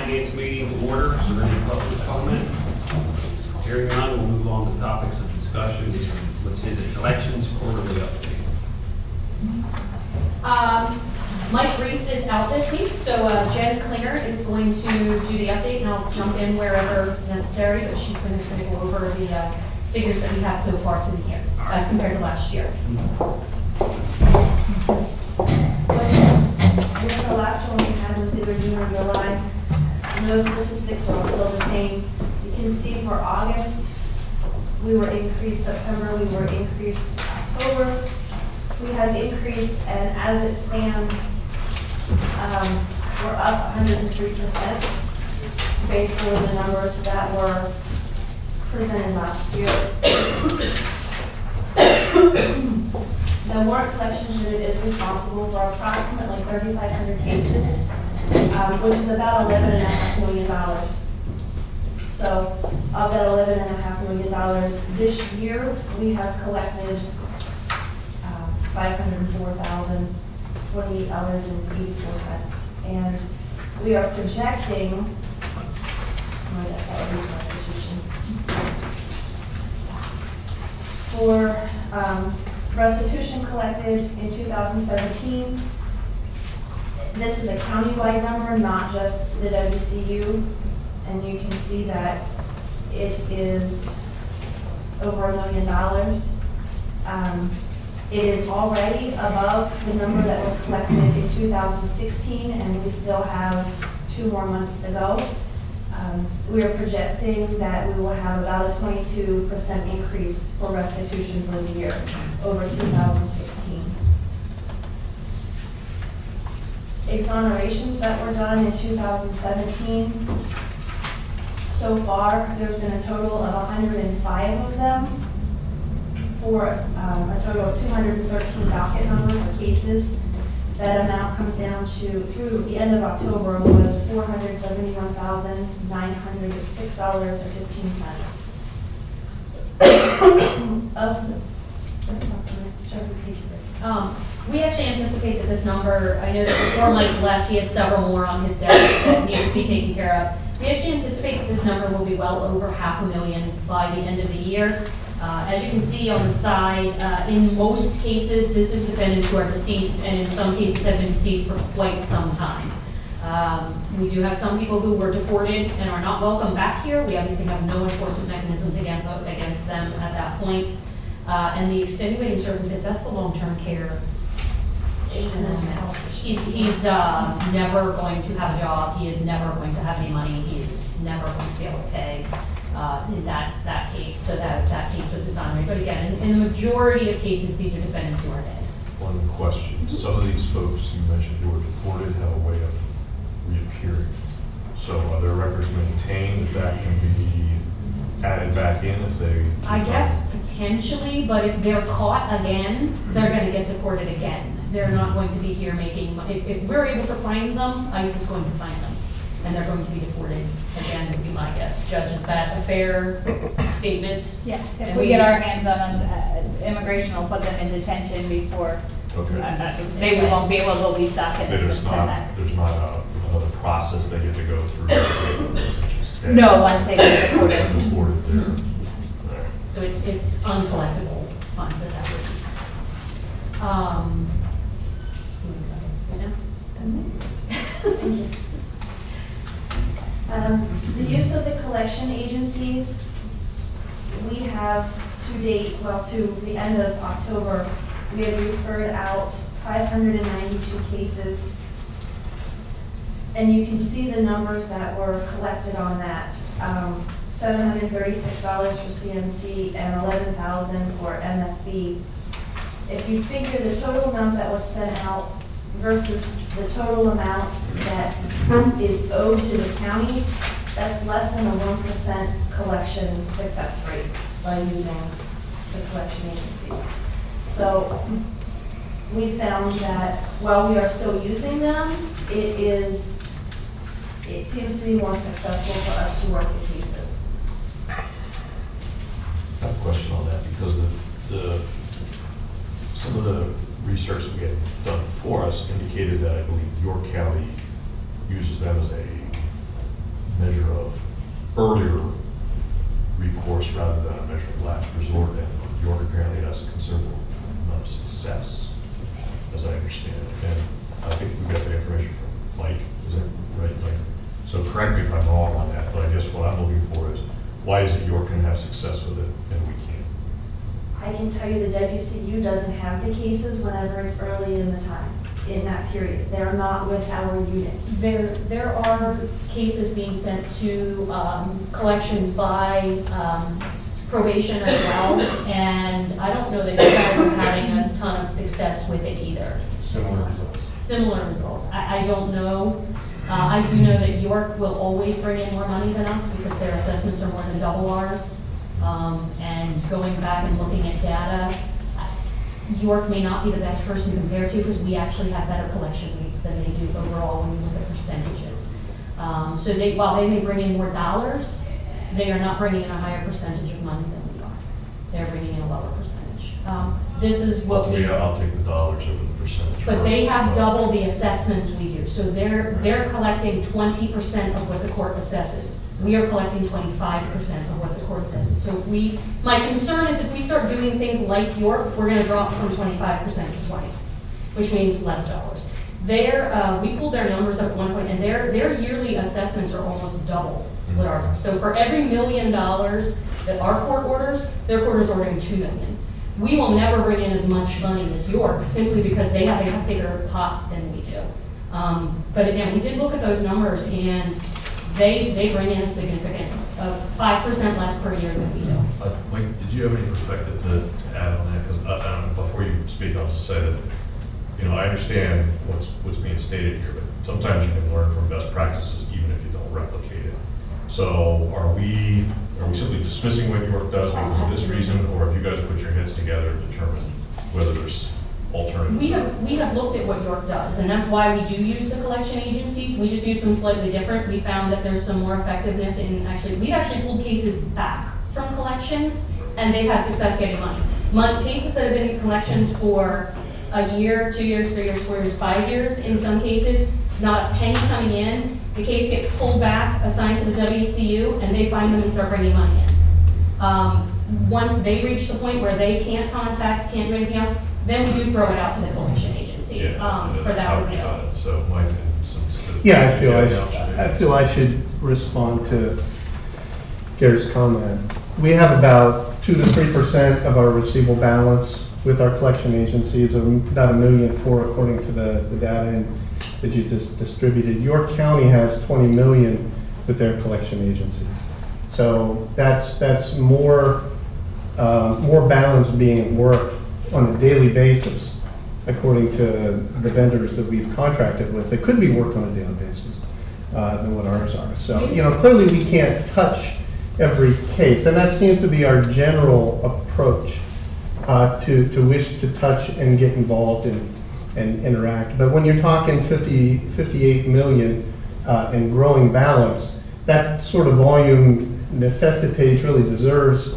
Finance meeting to order. Is there any public comment? Hearing none, we'll move on to topics of discussion, which is the collections quarterly update. Mike Reese is out this week, so Jen Klinger is going to do the update, and I'll jump in wherever necessary, but she's going to go over the figures that we have so far for the year as compared to last year. With the last one we had was either June or July. And those statistics are still the same. You can see for August, we were increased. September, we were increased. October, we had increased, and as it stands, we're up 103% based on the numbers that were presented last year. The warrant collection unit is responsible for approximately 3,500 cases, which is about $11.5 million. So of that $11.5 million, this year we have collected $504,028.84. And we are projecting, oh, yes, that would be restitution. For restitution collected in 2017, this is a countywide number, not just the WCU, and you can see that it is over $1 million. It is already above the number that was collected in 2016, and we still have 2 more months to go. We are projecting that we will have about a 22% increase for restitution for the year over 2016. Exonerations that were done in 2017, so far there's been a total of 105 of them for a total of 213 docket numbers or cases. That amount comes down to, through the end of October, was $471,906.15. We actually anticipate that this number, I know that before Mike left, he had several more on his desk that needed to be taken care of. We actually anticipate that this number will be well over $500,000 by the end of the year. As you can see on the side, in most cases, this is defendants who are deceased, and in some cases have been deceased for quite some time. We do have some people who were deported and are not welcome back here. We obviously have no enforcement mechanisms against them at that point. And the extenuating circumstances, that's the long-term care. He's never going to have a job. He is never going to have any money. He is never going to be able to pay. In that case, so that case was exonerated. But again, in the majority of cases, these are defendants who are dead. One question: some of these folks you mentioned who were deported have a way of reappearing. So are their records maintained that can be added back in if they? I guess potentially, but if they're caught again, they're going to get deported again. They're not going to be here making. If we're able to find them, ICE is going to find them, and they're going to be deported again, would be my guess. Judge, is that a fair statement? Yeah, if we get our hands on them, immigration will put them in detention before they won't be able to be stuck in. There's not another process they get to go through. No, once they get deported there. So it's uncollectible funds at that point. Thank you. The use of the collection agencies, we have to date, well, to the end of October, we have referred out 592 cases. And you can see the numbers that were collected on that. $736 for CMC and $11,000 for MSB. If you figure the total amount that was sent out versus the total amount that is owed to the county, that's less than a 1% collection success rate by using the collection agencies. So we found that while we are still using them, it seems to be more successful for us to work the cases. I have a question on that because some of the research that we had done for us indicated that I believe York County uses them as a measure of earlier recourse rather than a measure of last resort, and York apparently has a considerable amount of success, as I understand it. And I think we got the information from Mike, is that right, Mike? So correct me if I'm wrong on that, but I guess what I'm looking for is, why is it York can have success with it and we can't? I can tell you the WCU doesn't have the cases whenever it's early in the time, in that period. They're not with our unit. There are cases being sent to collections by probation as well, and I don't know that you guys are having a ton of success with it either. Similar results. Similar results. I don't know. I do know that York will always bring in more money than us because their assessments are more than double ours. And going back and looking at data, York may not be the best person to compare to because we actually have better collection rates than they do overall when you look at percentages. So while they may bring in more dollars, they are not bringing in a higher percentage of money than we are. They're bringing in a lower percentage. This is what we... I'll take the dollars over the percentage. But they have double the assessments we do. So they're collecting 20% of what the court assesses. We are collecting 25% of what the court assesses. So my concern is if we start doing things like York, we're going to drop from 25% to 20, which means less dollars. We pulled their numbers up at one point, and their yearly assessments are almost double what ours are. So for every $1 million that our court orders, their court is ordering $2 million. We will never bring in as much money as York simply because they have a bigger pot than we do. But again, we did look at those numbers, and they bring in a significant 5% less per year than we do. Mike, did you have any perspective to add on that? Because before you speak, I'll just say that, I understand what's being stated here, but sometimes you can learn from best practices even if you don't replicate it. So are we simply dismissing what York does because of this reason, or have you guys put your heads together to determine whether there's alternatives? We have looked at what York does, and that's why we do use the collection agencies. We just use them slightly different. We found that there's some more effectiveness in we've actually pulled cases back from collections, and they've had success getting money. Cases that have been in collections for a year, 2 years, 3 years, 4 years, 5 years, in some cases, not a penny coming in. The case gets pulled back, assigned to the WCU, and they find them and start bringing money in. Once they reach the point where they can't contact, can't do anything else, then we do throw it out to the collection agency for that review. So, Mike, yeah, I feel I should respond to Gary's comment. We have about 2 to 3% of our receivable balance with our collection agencies, about $1.4 million according to the data that you just distributed. York County has $20 million with their collection agencies. So that's more balance being worked on a daily basis according to the vendors that we've contracted with. That could be worked on a daily basis than what ours are. So, clearly we can't touch every case, and that seems to be our general approach to wish to touch and get involved and interact. But when you're talking 58 million and growing balance, that sort of volume necessitates, really deserves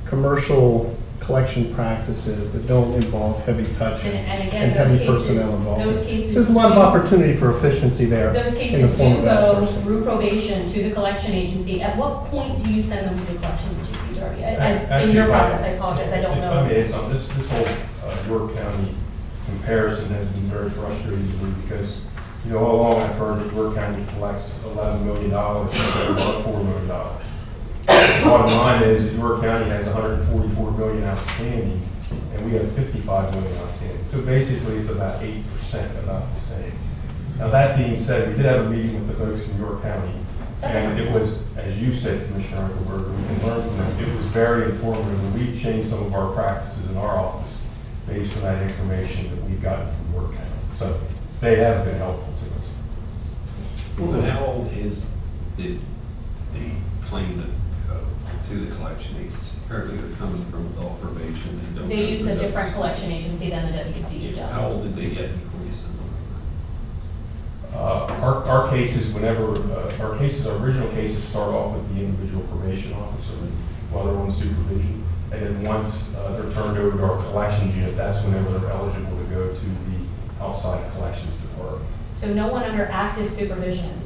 commercial collection practices that don't involve heavy touch and again, heavy personnel involvement. Those cases so there's a lot of opportunity for efficiency there. Those cases do go through probation to the collection agency. At what point do you send them to the collection agency, Darby? In your process, I apologize, I don't know. This whole York County comparison has been very frustrating to me because, all along I've heard that York County collects $11 million instead of $4 million. The bottom line is that York County has 144 million outstanding, and we have 55 million outstanding. So basically, it's about 8%, about the same. Now that being said, we did have a meeting with the folks in York County, and it was, as you said, Commissioner Eichelberger, we can learn from them. It was very informative, and we've changed some of our practices in our office based on that information that we've gotten from York County. So they have been helpful to us. Well, how old is the claim that to the collection agency? Apparently they're coming from adult probation and don't. They use a different collection agency than the WCU does. How old did they get before you sent them over? Our cases, our original cases start off with the individual probation officer while they're on supervision. And then once they're turned over to our collections unit, that's whenever they're eligible to go to the outside collections department. So no one under active supervision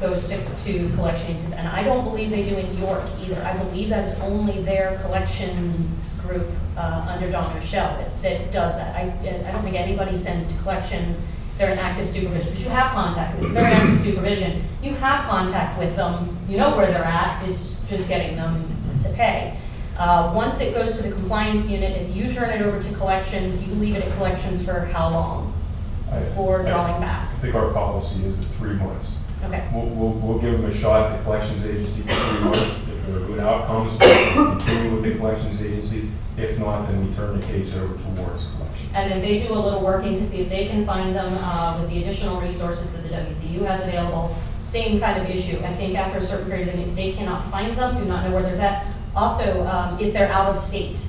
goes to collections, and I don't believe they do in York either. I believe that is only their collections group under Don Rochelle that does that. I don't think anybody sends to collections. They're in active supervision, because you have contact with them. They're in active supervision. You have contact with them. You know where they're at. It's just getting them to pay. Once it goes to the compliance unit, if you turn it over to collections, you leave it at collections for how long? For drawing back? I think our policy is at 3 months. Okay. We'll give them a shot at the collections agency for 3 months. If there are good outcomes, we'll continue with the collections agency. If not, then we turn the case over towards collection. And then they do a little working to see if they can find them with the additional resources that the WCU has available. Same kind of issue. I think after a certain period of time, if they cannot find them, do not know where they're at. Also, if they're out of state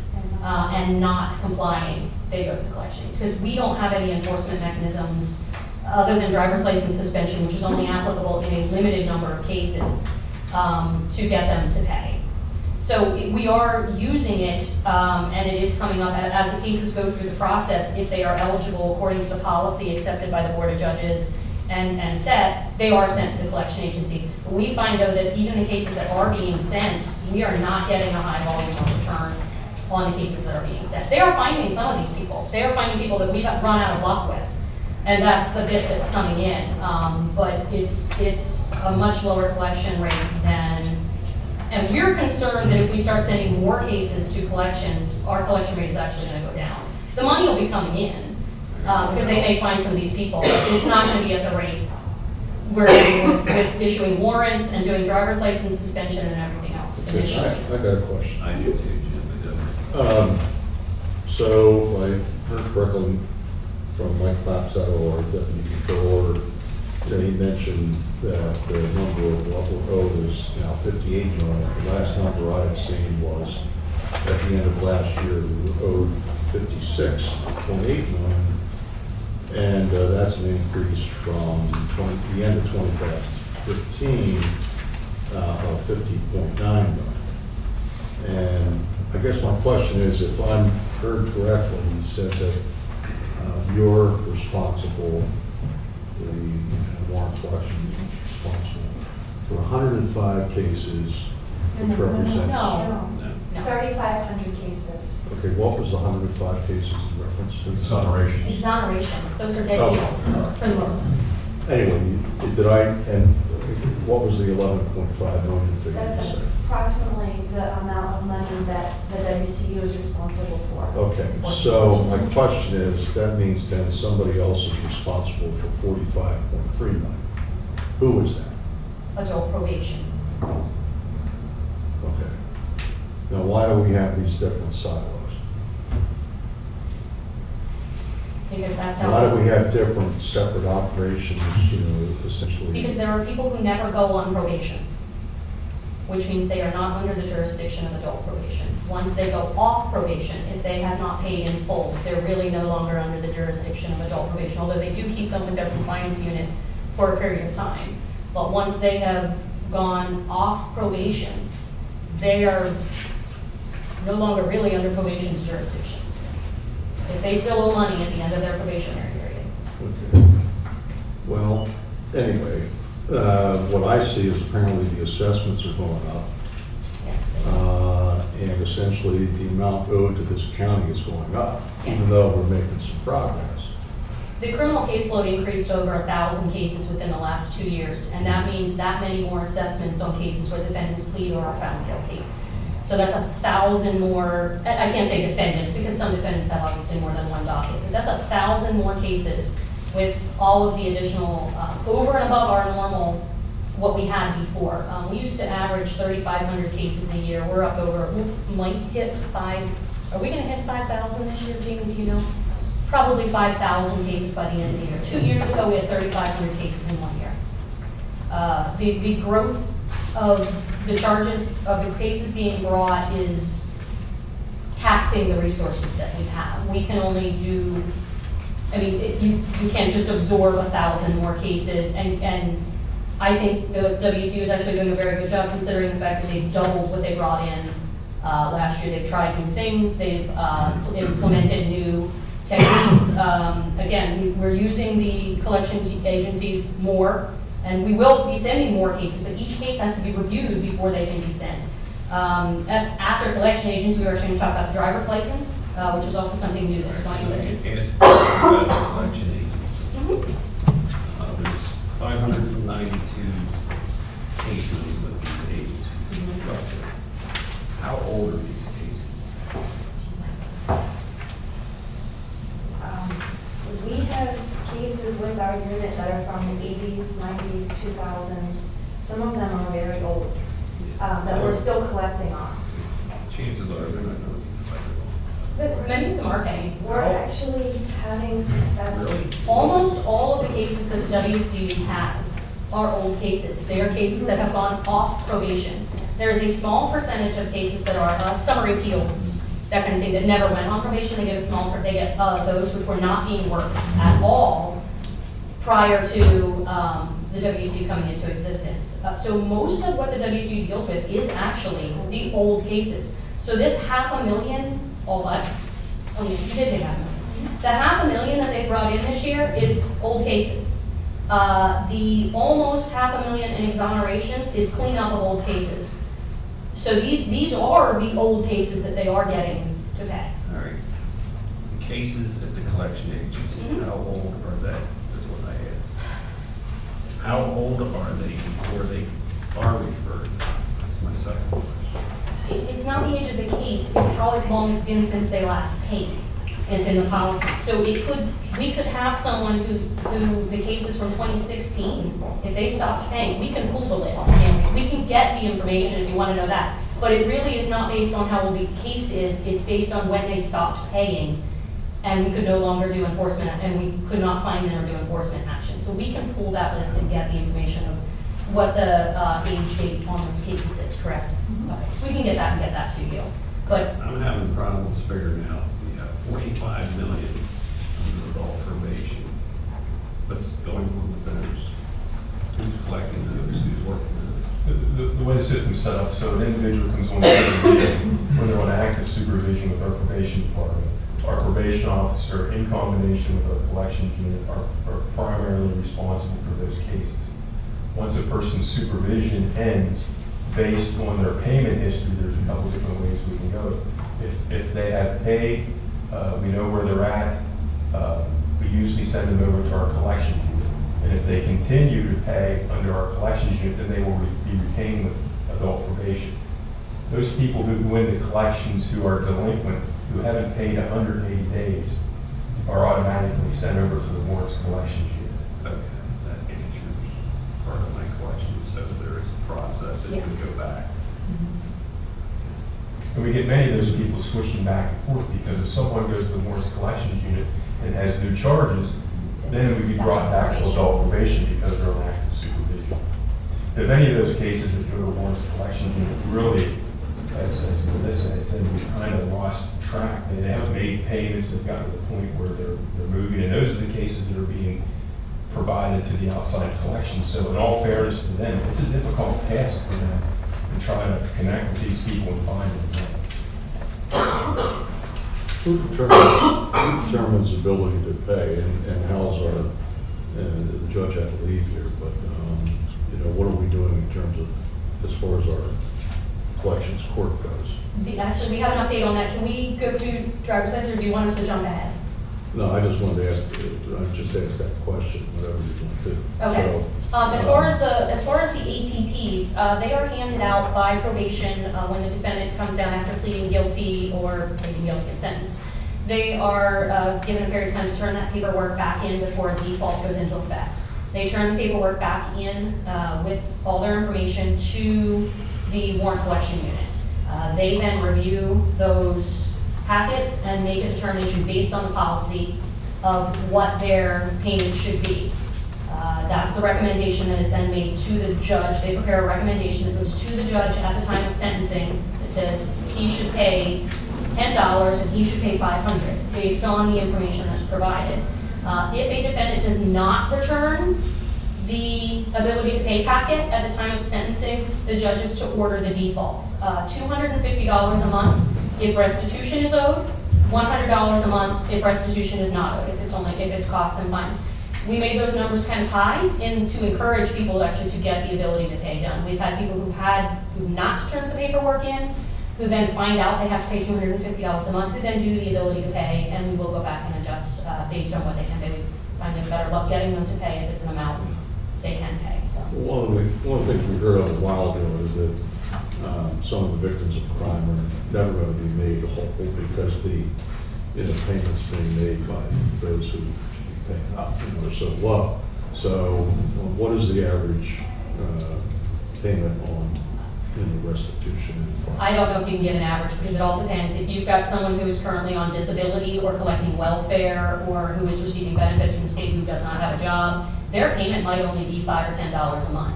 and not complying, they go to the collections. Because we don't have any enforcement mechanisms other than driver's license suspension, which is only applicable in a limited number of cases, to get them to pay. So we are using it, and it is coming up as the cases go through the process. If they are eligible according to the policy accepted by the Board of Judges and set, they are sent to the collection agency. But we find, though, that even the cases that are being sent, we are not getting a high volume of return on the cases that are being sent. They are finding some of these people. They are finding people that we've run out of luck with. And that's the bit that's coming in. But it's a much lower collection rate than, and we're concerned that if we start sending more cases to collections, our collection rate is actually going to go down. The money will be coming in because they may find some of these people. It's not going to be at the rate we're doing with issuing warrants and doing driver's license suspension and everything else initially. I got a question. I do too, Jim. So I heard correctly from Mike Clapsaddle, our deputy controller, that he mentioned that the number of what we're owed is now 58 million. The last number I had seen was at the end of last year, we were owed 56.8 million. And that's an increase from the end of 2015 of 50.9 million. And I guess my question is, if I'm heard correctly, you said that you're responsible, the warrant collection is responsible for 105 cases, which represents... No. No. 3,500 cases. Okay, what was the 105 cases in reference to? Exoneration. Exonerations, those are dead Oh. people for the most part. Anyway, and what was the 11.5 million figure? That's approximately the amount of money that the WCU is responsible for. Okay, so my question is, that means then somebody else is responsible for 45.3 million. Who is that? Adult probation. Okay. Now, why do we have these different silos? Because that's how Why do we it's, have different separate operations, essentially? because there are people who never go on probation, which means they are not under the jurisdiction of adult probation. Once they go off probation, if they have not paid in full, they're really no longer under the jurisdiction of adult probation, although they do keep them with their compliance unit for a period of time. But once they have gone off probation, they are no longer really under probation's jurisdiction. If they still owe money at the end of their probationary period. Okay. Well, anyway, what I see is apparently the assessments are going up. Yes. And essentially the amount owed to this county is going up, Yes. even though we're making some progress. The criminal caseload increased over 1,000 cases within the last 2 years, and that means that many more assessments on cases where defendants plead or are found guilty. So that's 1,000 more, I can't say defendants, because some defendants have obviously more than one docket, but that's 1,000 more cases with all of the additional, over and above our normal, what we had before. We used to average 3,500 cases a year. We're up over, we might hit are we gonna hit 5,000 this year, Jamie, do you know? Probably 5,000 cases by the end of the year. 2 years ago, we had 3,500 cases in 1 year. The growth of the charges, of the cases being brought is taxing the resources that we have. We can only do, I mean, you can't just absorb 1,000 more cases, and I think the WCU is actually doing a very good job considering the fact that they've doubled what they brought in last year. They've tried new things, they've implemented new techniques. Again, we're using the collections agencies more And we will be sending more cases, but each case has to be reviewed before they can be sent. After collection agents, we were actually going to talk about the driver's license, which is also something new that's going to. Ask about the collection agents. There's 592 cases with these agencies. Roughly. How old are these cases? We have cases with our unit that are from the 80s, 90s, 2000s. Some of them are very old, that we're still collecting on. Chances are they're not going to be collectible. But many of them are paying. We're actually having success. Really? Almost all of the cases that the WCU has are old cases. They are cases that have gone off probation. There is a small percentage of cases that are summary appeals, that kind of thing, that never went on probation. They get they get those which were not being worked at all prior to the WCU coming into existence. So most of what the WCU deals with is actually the old cases. So this $500,000, all but, oh, you did pay $500,000. The $500,000 that they brought in this year is old cases. The almost $500,000 in exonerations is cleanup of old cases. So these are the old cases that they are getting to pay. All right. The cases at the collection agency, how old are they? That's what I asked. How old are they before they are referred? That's my second question. It's not the age of the case, it's how long it's been since they last paid, is in the policy. So we could have someone who the case is from 2016, if they stopped paying, we can pull the list, and we can get the information if you want to know that. But it really is not based on how old the case is, it's based on when they stopped paying, and we could no longer do enforcement, and we could not find them or do enforcement action. So we can pull that list and get the information of what the age date on those cases is, correct? Okay, so we can get that and get that to you. But I'm having problems figuring out. We have 45 million under adult probation. What's going on with those? Who's collecting those? Who's working those? The way the system's set up, so an individual comes on when they're on active supervision with our probation department. Our probation officer, in combination with our collections unit, are primarily responsible for those cases. Once a person's supervision ends, based on their payment history, there's a couple different ways we can go. If they have paid, we know where they're at, we usually send them over to our collections unit. And if they continue to pay under our collections unit, then they will be retained with adult probation. Those people who go into collections who are delinquent, who haven't paid 180 days, are automatically sent over to the warrants collections unit. Okay, that answers part of my question. So there is a process that can go back. And we get many of those people switching back and forth, because if someone goes to the warrants collections unit and has new charges, then it would be brought back to adult probation because they're on active supervision. In many of those cases that go to the warrants collections unit, really, as Melissa said, we've kind of lost track. They haven't made payments, they've gotten to the point where they're moving, and those are the cases that are being provided to the outside collection. So in all fairness to them, it's a difficult task for them to try to connect with these people and find them. Who determines the ability to pay, and how's our, and the judge had to leave here, but, you know, what are we doing in terms of, as far as our collections court goes? Actually, we have an update on that. Can we go to driver's license, or do you want us to jump ahead? No, I just wanted to ask, I just asked that question, whatever you want to. Okay. So, As far as the ATPs, they are handed out by probation when the defendant comes down after pleading guilty or pleading guilty and sentenced. They are given a period of time to turn that paperwork back in before a default goes into effect. They turn the paperwork back in with all their information to the warrant collection unit. They then review those packets and make a determination based on the policy of what their payment should be. That's the recommendation that is then made to the judge. They prepare a recommendation that goes to the judge at the time of sentencing that says he should pay $10 and he should pay $500 based on the information that's provided. If a defendant does not return the ability to pay packet at the time of sentencing, the judge is to order the defaults. $250 a month if restitution is owed, $100 a month if restitution is not owed, if it's costs and fines. we made those numbers kind of high and to encourage people actually to get the ability to pay done. We've had people who've not turned the paperwork in, who then find out they have to pay $250 a month, who then do the ability to pay, and we will go back and adjust based on what they can pay. We find them better luck getting them to pay if it's an amount they can pay, so. One of the things we heard a while ago is that some of the victims of crime are never going to be made whole because the payments being made by those who should be paying up are so low. So what is the average payment in the restitution? I don't know if you can give an average because it all depends. If you've got someone who is currently on disability or collecting welfare or who is receiving benefits from the state who does not have a job, their payment might only be $5 or $10 a month.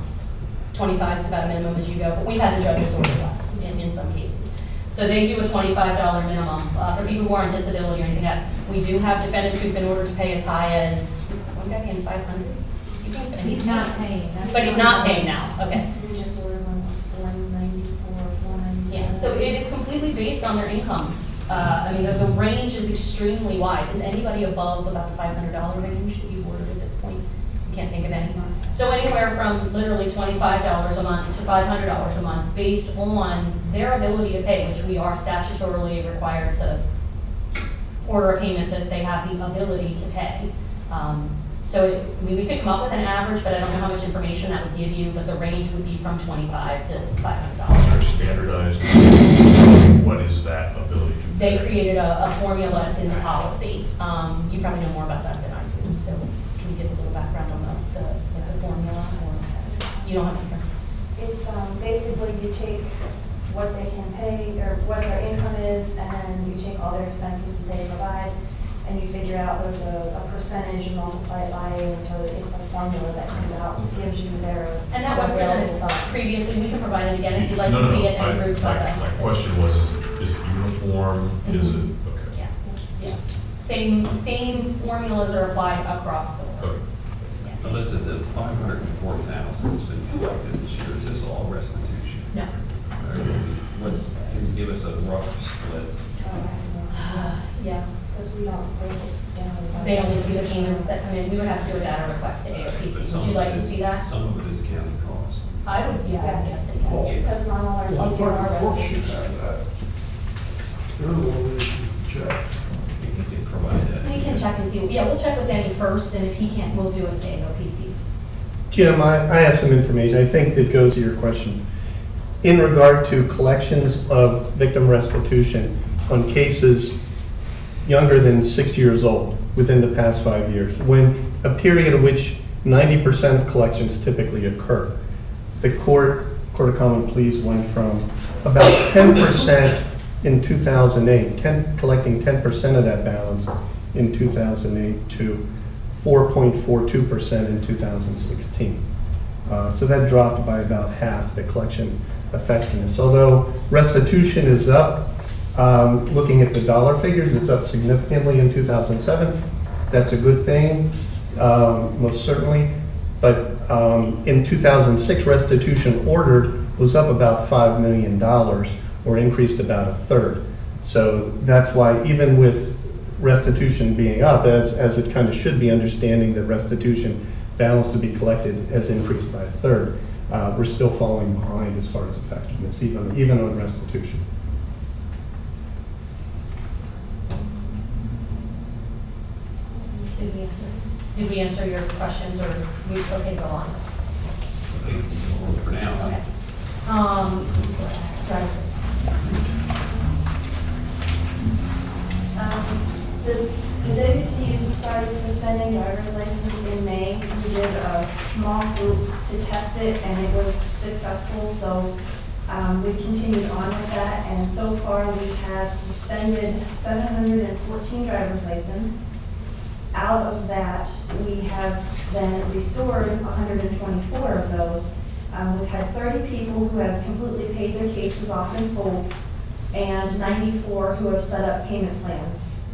25 is about a minimum as you go, but we've had the judges order less in some cases. So they do a $25 minimum. For people who are on disability or anything like that, we do have defendants who've been ordered to pay as high as, one guy paying $500? He's not paying. But he's not paying now, okay. We just ordered one was $494, $497. Yeah, so it is completely based on their income. I mean, the range is extremely wide. Is anybody above about the $500 range that you've ordered at this point? You can't think of any. So anywhere from literally $25 a month to $500 a month based on their ability to pay, which we are statutorily required to order a payment that they have the ability to pay. So I mean, we could come up with an average, but I don't know how much information that would give you, but the range would be from $25 to $500. Standardized, what is that ability to? They created a formula that's in the policy. You probably know more about that than I do, so can you give a little background on the formula? Or you don't have to. It's basically you take what they can pay or what their income is, and you take all their expenses that they provide, and you figure out there's a percentage and multiply it by, and so it's a formula that comes out, gives you their. And that was presented previously. We can provide it again if you'd like No, to no, see no. it and group by that. My question was, is it uniform? Is it, okay. Yeah, yeah. Same formulas are applied across the board. Okay. Yeah. Alyssa, the 504,000 that's been collected this year, is this all restitution? No. What, can you give us a rough split? Yeah. Because we don't break it down. They only see the payments that come in. We would have to do a data request to But ARPC. some Would you of like it to is- see that? Some of it is county costs. I would, yeah, Yes, yes. because not all our cases are restitution. If you could provide that. We can check and see. Yeah, we'll check with Danny first, and if he can't, we'll do it to AOPC. Jim, I have some information, I think that goes to your question. In regard to collections of victim restitution on cases younger than 60 years old within the past 5 years, when a period of which 90% of collections typically occur, the Court of Common Pleas went from about 10% in 2008, collecting 10% of that balance in 2008 to 4.42% in 2016. So that dropped by about half the collection effectiveness. Although restitution is up, looking at the dollar figures, it's up significantly in 2007. That's a good thing, most certainly. But in 2006, restitution ordered was up about $5 million, or increased about a third. So that's why even with restitution being up, as it kind of should be, understanding that restitution balance to be collected has increased by a third, we're still falling behind as far as effectiveness, even on restitution. Did we answer your questions, or we okay to go on? For now. Okay. Travis. The WCU started suspending driver's license in May. We did a small group to test it, and it was successful, so we continued on with that, and so far we have suspended 714 driver's license. Out of that, we have then restored 124 of those. We've had 30 people who have completely paid their cases off in full, and 94 who have set up payment plans.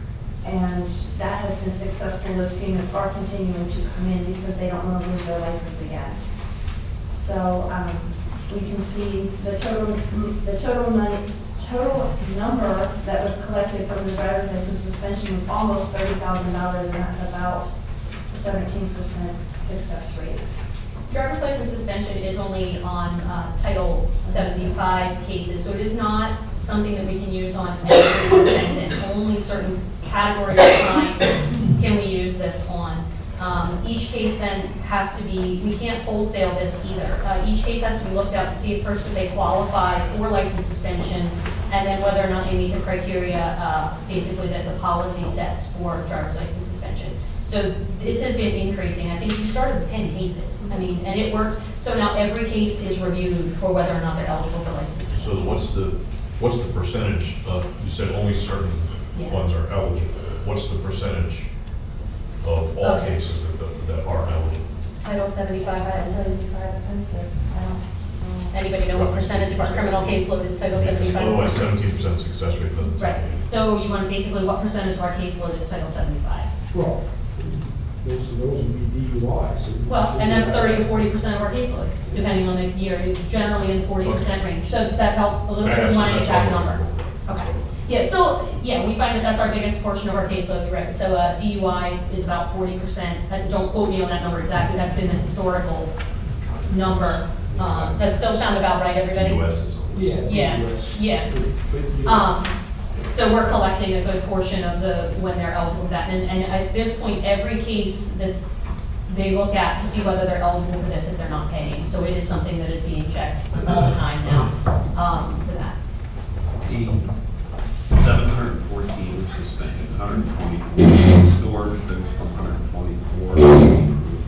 And that has been successful. Those payments are continuing to come in because they don't want to lose their license again. So we can see the total number that was collected from the driver's license suspension was almost $30,000, and that's about the 17% success rate. Driver's license suspension is only on Title 75 cases, so it is not something that we can use on every defendant. Only certain categories of crimes can we use this on. Each case then has to be, we can't wholesale this either. Each case has to be looked at to see if first if they qualify for license suspension, and then whether or not they meet the criteria, basically that the policy sets for driver's license suspension. So this has been increasing. I think you started with 10 cases. I mean, and it worked. So now every case is reviewed for whether or not they're eligible for license suspension. So what's the percentage of, you said only certain ones are eligible. What's the percentage of all cases that are eligible? Title 75 75 offenses. I don't know. Anybody know what percentage of our criminal caseload is Title 75? Otherwise, 17% success rate doesn't tell Right. me. So you want basically what percentage of our caseload is Title 75? Well, those would be DUIs. Well, and that's 30 to 40% of our caseload, depending on the year. It's generally in the 40% range. So does that help a little bit? You want an exact number? Okay. Yeah, so, yeah, we find that that's our biggest portion of our caseload, right? So DUIs is about 40%. Don't quote me on that number exactly. That's been the historical number. Does that still sound about right, everybody? US is. Yeah. So we're collecting a good portion of when they're eligible for that. And at this point, every case they look at to see whether they're eligible for this if they're not paying. So it is something that is being checked all the time now for that. The 714 suspended, 124 restored, those from 124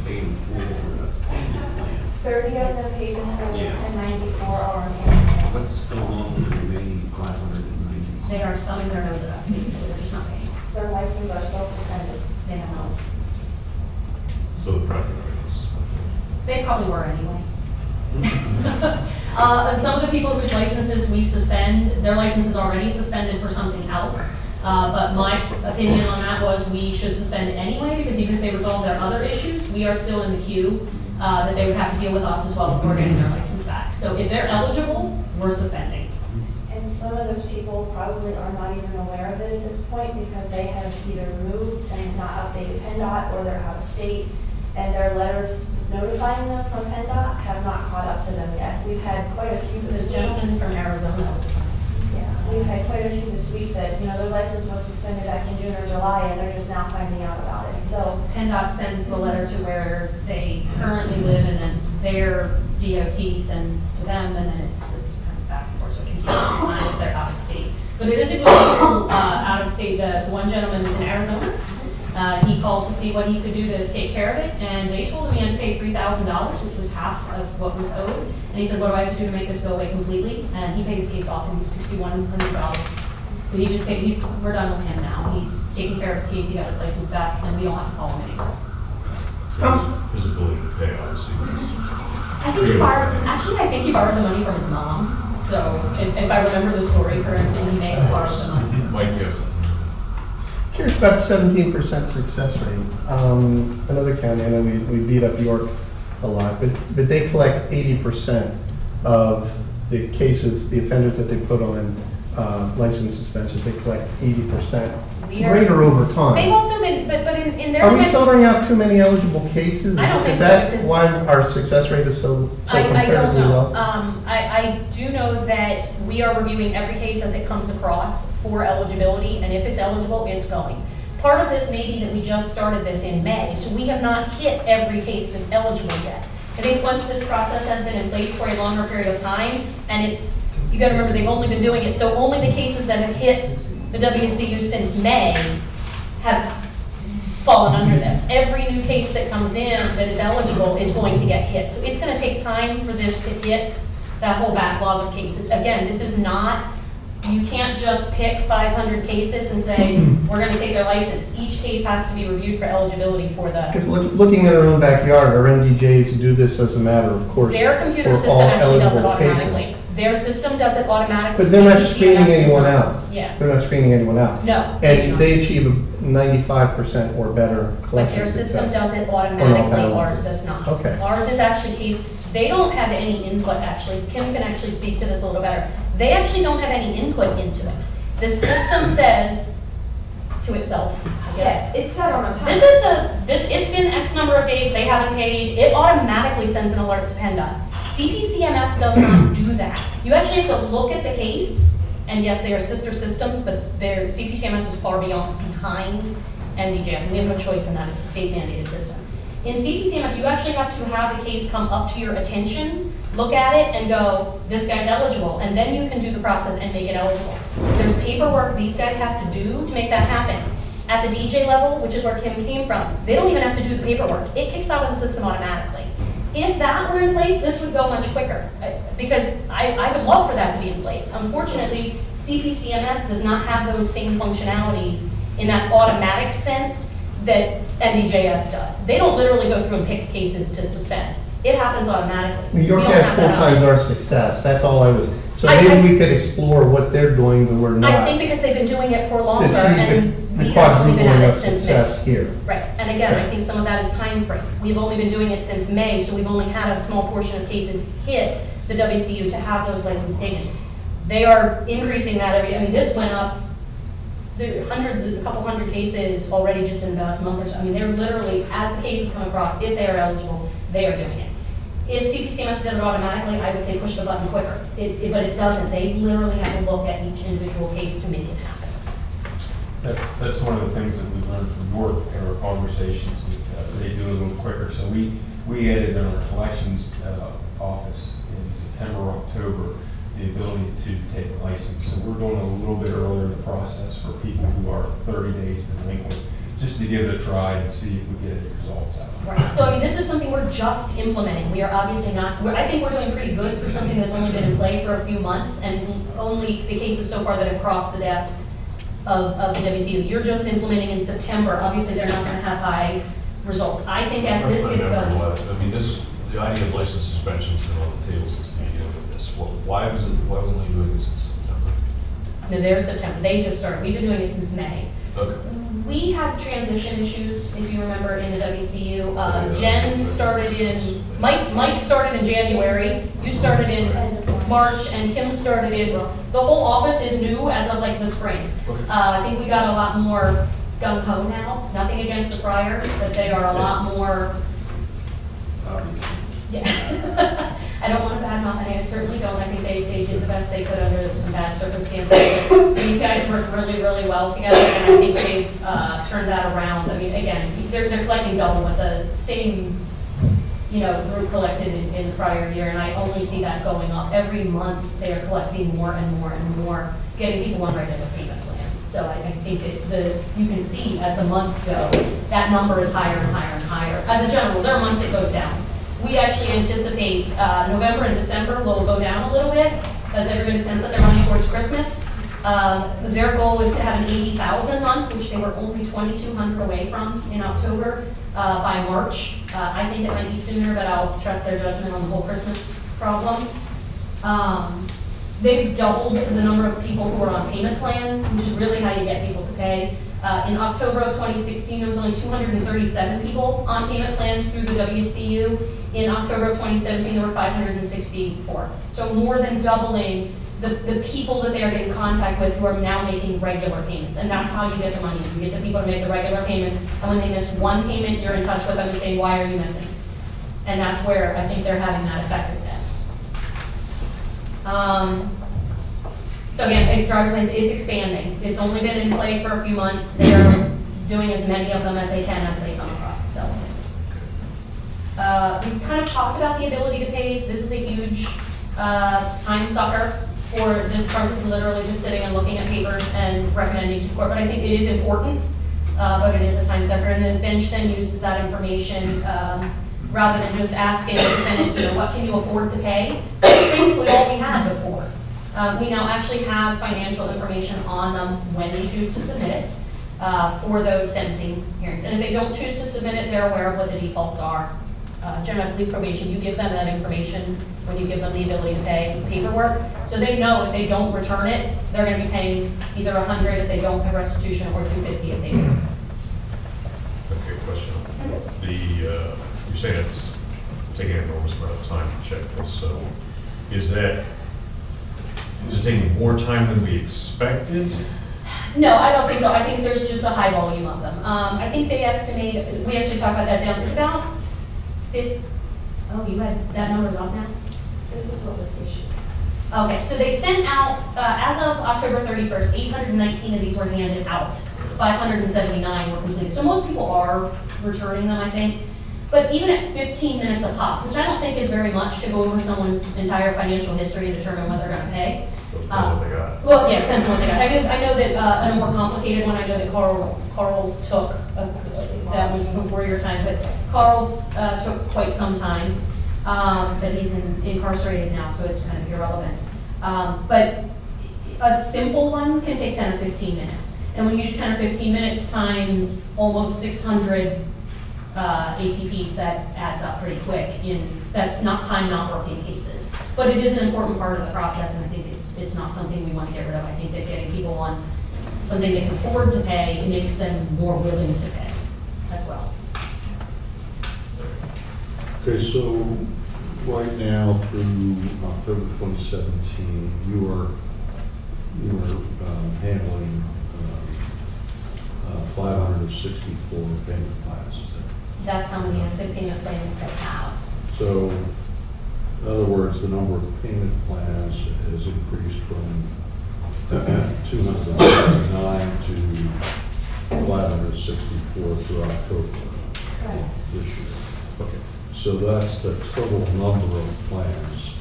paid in full or paid in plan. 30 of them paid in full Yeah. and 94 are on payment. What's going on with the remaining 590? They are thumbing their nose at us, basically. They're just not paying. Their licenses are still suspended. They have no license. So the practical rate is suspended. They probably were anyway. Some of the people whose licenses we suspend, their license is already suspended for something else. But my opinion on that was we should suspend anyway, because even if they resolve their other issues, we are still in the queue that they would have to deal with us as well before getting their license back. So if they're eligible, we're suspending. And some of those people probably are not even aware of it at this point because they have either moved and not updated PennDOT or they're out of state and their letters notifying them from PennDOT have not caught up to them yet. We've had quite a few this The week. gentleman from Arizona was Yeah, we've had quite a few this week that, their license was suspended back in June or July and they're just now finding out about it. So PennDOT sends the letter to where they currently live, and then their DOT sends to them, and then it's this kind of back and forth, so it continues over time if they're out of state. But it is a good people out of state. The one gentleman is in Arizona. He called to see what he could do to take care of it, and they told him he had to pay $3,000, which was half of what was owed. And he said, "What do I have to do to make this go away completely?" And he paid his case off in $6,100. So he just paid. We're done with him now. He's taking care of his case. He got his license back, and we don't have to call him anymore. His ability to pay, obviously, is I think I think he borrowed the money from his mom. So if I remember the story correctly, he may have borrowed the money. Mike, you have something? Curious about 17% success rate. Another county, I know we beat up York a lot, but they collect 80% of the cases, the offenders that they put on license suspension, they collect 80%. Greater over time. They've also been, but in their Are we defense, filtering out too many eligible cases? I don't think Is so, that because- why our success rate is so I don't comparatively know. low? I do know that we are reviewing every case as it comes across for eligibility, and if it's eligible, it's going. Part of this may be that we just started this in May, so we have not hit every case that's eligible yet. I think once this process has been in place for a longer period of time, and you gotta remember, they've only been doing it, so only the cases that have hit the WCU since May have fallen under this. Every new case that comes in that is eligible is going to get hit. So it's gonna take time for this to hit that whole backlog of cases. Again, this is not, you can't just pick 500 cases and say, we're gonna take their license. Each case has to be reviewed for eligibility for the, Because looking at our own backyard, our MDJs do this as a matter of course. their computer for system all actually does it eligible cases. automatically. Their system does it automatically. But they're not CMS screening does anyone not. out. Yeah. They're not screening anyone out. No, they do And not. they achieve a 95% or better But collection their system success. does it on all automatically, ours balances. does not. Okay. Ours is actually case, they don't have any input actually. Kim can actually speak to this a little better. They actually don't have any input into it. The system says, to itself, I Yes, guess. it's set on a time. It's been X number of days, they haven't paid, it automatically sends an alert to PennDOT. CPCMS does not do that. You actually have to look at the case, and yes, they are sister systems, but their CPCMS is far behind NDJS, and we have no choice in that, it's a state mandated system. In CPCMS, you actually have to have the case come up to your attention, look at it and go, this guy's eligible, and then you can do the process and make it eligible. There's paperwork these guys have to do to make that happen. At the DJ level, which is where Kim came from, they don't even have to do the paperwork. It kicks out of the system automatically. If that were in place, this would go much quicker, because I would love for that to be in place. Unfortunately, CPCMS does not have those same functionalities in that automatic sense that NDJS does. They don't literally go through and pick cases to suspend. It happens automatically. New York We don't has have four that times option. our success, that's all I was, so I- maybe we could explore what they're doing, but we're not. I think because they've been doing it for To longer, achieve and the we have only been quadrupling at of it since May. success here. Right, and again, I Okay. think some of that is time frame. We've only been doing it since May, so we've only had a small portion of cases hit the WCU to have those licenses taken. They are increasing that I mean, this went up, there are a couple hundred cases already just in the last month or so. I mean, they're literally, as the cases come across, if they are eligible, they are doing it. If CPCMS did it automatically, I would say push the button quicker, but it doesn't. They literally have to look at each individual case to make it happen. That's one of the things that we learned from York in our conversations, that they do it a little quicker. So we added in our collections office in September, October, the ability to take a license. So we're doing a little bit earlier in the process for people who are 30 days delinquent, just to give it a try and see if we get any results out of it. Right, so I mean, this is something we're just implementing. We are obviously not, I think we're doing pretty good for something that's only been in play for a few months, and is only the cases so far that have crossed the desk of the WCU. You're just implementing in September. Obviously, they're not gonna have high results. I think as this gets going. I mean, the idea of license suspension's been on the table since the beginning of this. Well, why was only doing this in September? No, they're September. They just started. We've been doing it since May. Okay. We had transition issues, if you remember, in the WCU. Yeah. Jen started Mike started in January, you started in March, and Kim started in, the whole office is new as of like the spring. Okay. I think we got a lot more gung-ho now, nothing against the prior, but they are a lot more, yeah. I don't want to badmouth any, I certainly don't. I think they did the best they could under some bad circumstances. But these guys worked really, really well together, and I think they've turned that around. I mean, again, they're collecting double what the same, group collected in the prior year, and I only see that going up. Every month, they are collecting more and more and more, getting people on regular payment plans. So I think that you can see as the months go, that number is higher and higher and higher. As a general, there are months it goes down. We actually anticipate November and December will go down a little bit because everybody's going to put their money towards Christmas. Their goal is to have an 80,000 month, which they were only 2,200 away from in October by March. I think it might be sooner, but I'll trust their judgment on the whole Christmas problem. They've doubled the number of people who are on payment plans, which is really how you get people to pay. In October of 2016, there was only 237 people on payment plans through the WCU. In October of 2017, there were 564. So more than doubling the people that they are getting contact with who are now making regular payments. And that's how you get the money. You get the people to make the regular payments, and when they miss one payment, you're in touch with them and saying, why are you missing? And that's where I think they're having that effectiveness. So again, driver's license, it's expanding. It's only been in play for a few months. They are doing as many of them as they can as they come across, so. We kind of talked about the ability to pay. This is a huge time sucker for this clerk is literally just sitting and looking at papers and recommending to the court, but I think it is important, but it is a time sucker, and the bench then uses that information rather than just asking the defendant, what can you afford to pay? That's basically all we had before. We now actually have financial information on them when they choose to submit it for those sentencing hearings. And if they don't choose to submit it, they're aware of what the defaults are. Generally, I believe probation, you give them that information when you give them the ability to pay paperwork. So they know if they don't return it, they're going to be paying either $100 if they don't have restitution or $250 if they do. Okay, question. You're saying it's taking an enormous amount of time to check this, so is it taking more time than we expected? No, I don't think so. I think there's just a high volume of them. I think they estimate, we actually talked about that down, it's about oh, you had, that number's up now? This is what was issued. Okay, so they sent out, as of October 31st, 819 of these were handed out. 579 were completed. So most people are returning them, I think. But even at 15 minutes a pop, which I don't think is very much to go over someone's entire financial history and determine what they're going to pay. Depends what they got. Well, yeah, depends on what they got. I know that in a more complicated one, I know that Carl's took, that was before your time, but Carl's took quite some time. But he's incarcerated now, so it's kind of irrelevant. But a simple one can take 10 or 15 minutes. And when you do 10 or 15 minutes times almost 600 ATPs, that adds up pretty quick. That's not time not working cases. But it is an important part of the process, and I think it's not something we want to get rid of. I think that getting people on something they can afford to pay, it makes them more willing to pay as well. Okay, so right now through October 2017, you are handling 564 payment plans, is that? That's how many active payment plans they have. So, in other words, the number of payment plans has increased from 299 to 564 through October Correct. this year. Okay. So that's the total number of plans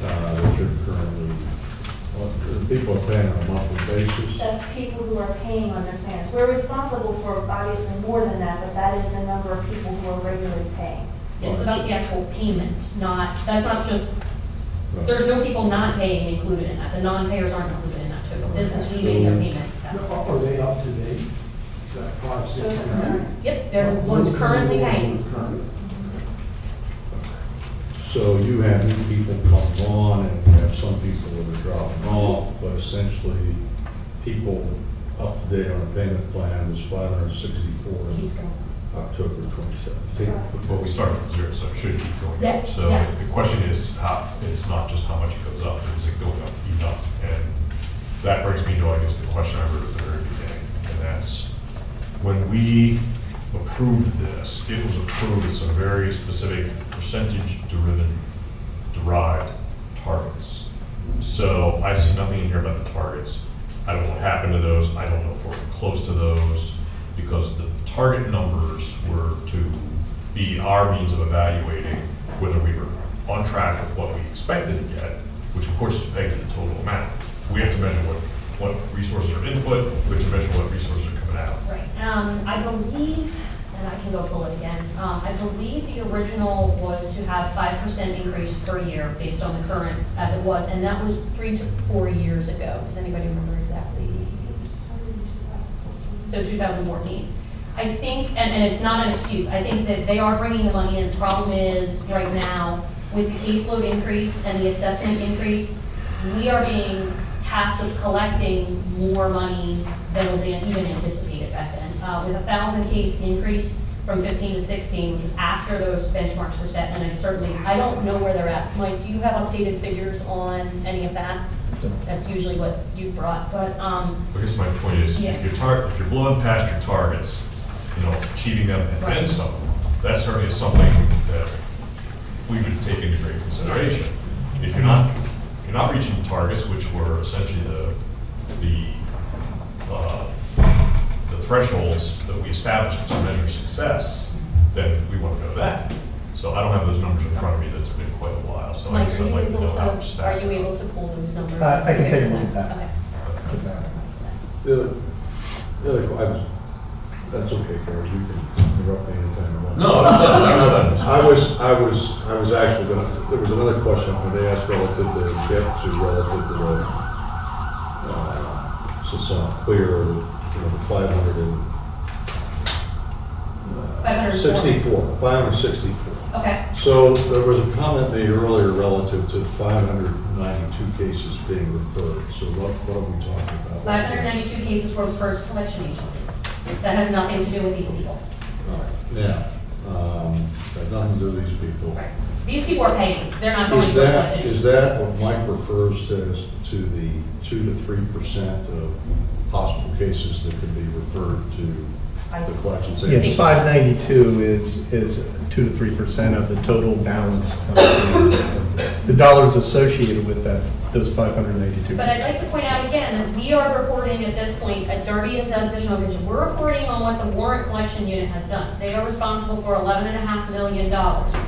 that you're currently, people are paying on a monthly basis. That's people who are paying on their plans. We're responsible for obviously more than that, but that is the number of people who are regularly paying. Yeah, so that's the actual payment, that's not just, Right. there's no people not paying included in that. The non-payers aren't included in that total. This is who made their payment. Are they up to date? That 569? Yep, they're the ones currently paying. So you have new people coming on and you have some people that are dropping off, but essentially people up to date on a payment plan was 564 in Keeps going. October 2017. Well, we started from zero, so it should keep going up. Yes, So yeah. the question is, it's not just how much it goes up, is it going up enough? And that brings me to, I guess, the question I wrote at the very beginning, and that's, when we approved this, it was approved with some very specific percentage-driven derived targets. So I see nothing in here about the targets. I don't know what happened to those. I don't know if we're close to those, because the target numbers were to be our means of evaluating whether we were on track with what we expected to get, which of course is pegged to the total amount. We have to measure what resources are input, we have to measure what resources are coming out. Right, I believe, and I can go pull it again, I believe the original was to have 5% increase per year based on the current as it was, and that was 3 to 4 years ago. Does anybody remember exactly? So 2014. I think, and it's not an excuse, I think that they are bringing the money in. The problem is, right now, with the caseload increase and the assessment increase, we are being tasked with collecting more money than was even anticipated back then. With a 1,000 case increase from 15 to 16, which was after those benchmarks were set, and I don't know where they're at. Mike, do you have updated figures on any of that? That's usually what you've brought, but, I guess my point is, Yeah. if you're blowing past your targets, achieving them and then some, that certainly is something that we would take into great consideration. If you're not reaching targets, which were essentially the thresholds that we established to measure success, then we want to know that. So I don't have those numbers in front of me. That's been quite a while. So I Mike, guess are I'd you like to know able how we're to, stacking are you up. able to pull those numbers? I can take a look at that. Okay. That's okay, Carol, you can interrupt me anytime you want. No, I was done. I was actually gonna, there was another question I'm gonna ask relative to the, so I'm clear, the 564. Okay. So there was a comment made earlier relative to 592 cases being referred. So what are we talking about? 592 cases were referred to collection agency. That has nothing to do with these people. All right. Now, has nothing to do with these people. Right. These people are paying, they're not going Is to the that, collection. is that what Mike refers to as to the 2 to 3% of possible cases that could be referred to the collection Yeah, agency? 592 is 2 to 3% of the total balance of the dollars associated with that, those 592. But I'd like to point out again, that we are reporting at this point, at Darby and additional vision, we're reporting on what the warrant collection unit has done. They are responsible for $11.5 million.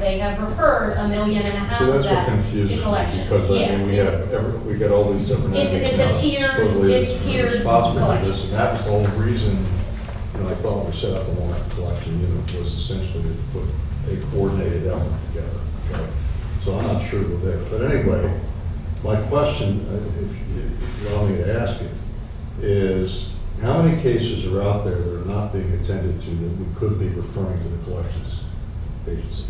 They have referred $1.5 million So of that's what that confuses to me, collections. because I Yeah, mean, we got all these different. It's entities a now tier- supposedly it's that's tiered responsible for collection. this, and that was the whole reason, I thought we set up the warrant collection unit was essentially to put a coordinated effort together. Okay? So I'm not sure we're there, but anyway, my question, if you allow me to ask it, is how many cases are out there that are not being attended to that we could be referring to the collections agency?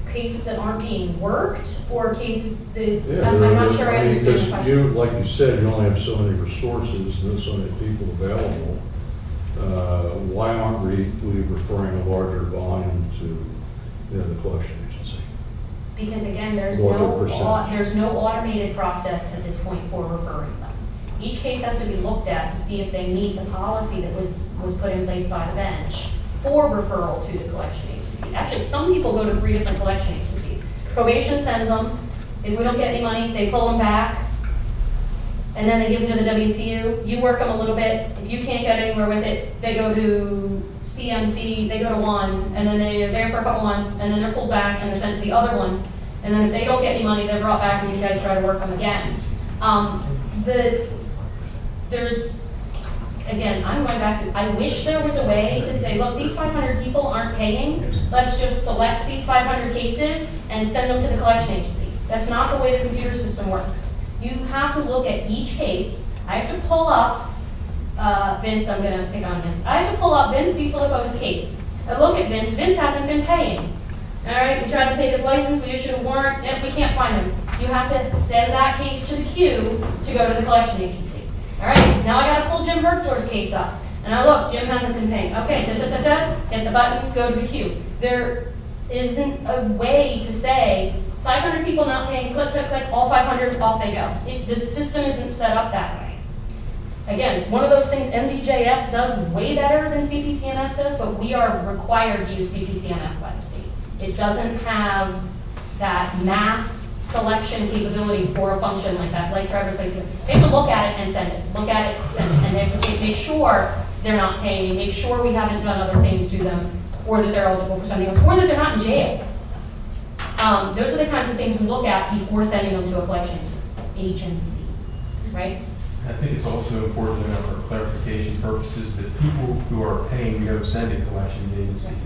cases that aren't being worked, or cases that, Yeah, I'm not sure I understand the because question. you, like you said, you only have so many resources, and so many people available. Why aren't we referring a larger volume to the collection agency? Because again, Larger percentage. there's no automated process at this point for referring them. Each case has to be looked at to see if they meet the policy that was put in place by the bench for referral to the collection agency. Actually, some people go to 3 different collection agencies. Probation sends them. If we don't get any money, they pull them back. And then they give them to the WCU. You work them a little bit. If you can't get anywhere with it, they go to CMC, they go to one, and then they're there for a couple months, and then they're pulled back and they're sent to the other one. And then if they don't get any money, they're brought back and you guys try to work them again. Again, I'm going back to, I wish there was a way to say, look, these 500 people aren't paying. Let's just select these 500 cases and send them to the collection agency. That's not the way the computer system works. You have to look at each case. I have to pull up, Vince, I'm going to pick on him. I have to pull up Vince DeFilippo's case. I look at Vince. Vince hasn't been paying. All right, we tried to take his license. We issued a warrant. Yep, we can't find him. You have to send that case to the queue to go to the collection agency. All right, now I got to pull Jim Hertzler's case up. And I look, Jim hasn't been paying. Okay, hit the button, go to the queue. There isn't a way to say, 500 people not paying, click, click, click, all 500, off they go. The system isn't set up that way. Again, it's one of those things MDJS does way better than CPCMS does, but we are required to use CPCMS by the state. It doesn't have that mass selection capability for a function like that. Like Trevor says, they have to look at it and send it. Look at it, send it. And they have to make sure they're not paying, make sure we haven't done other things to them, or that they're eligible for something else, or that they're not in jail. Those are the kinds of things we look at before sending them to a collection agency, right? I think it's also important to note for clarification purposes that people who are paying, we don't send to collection agencies.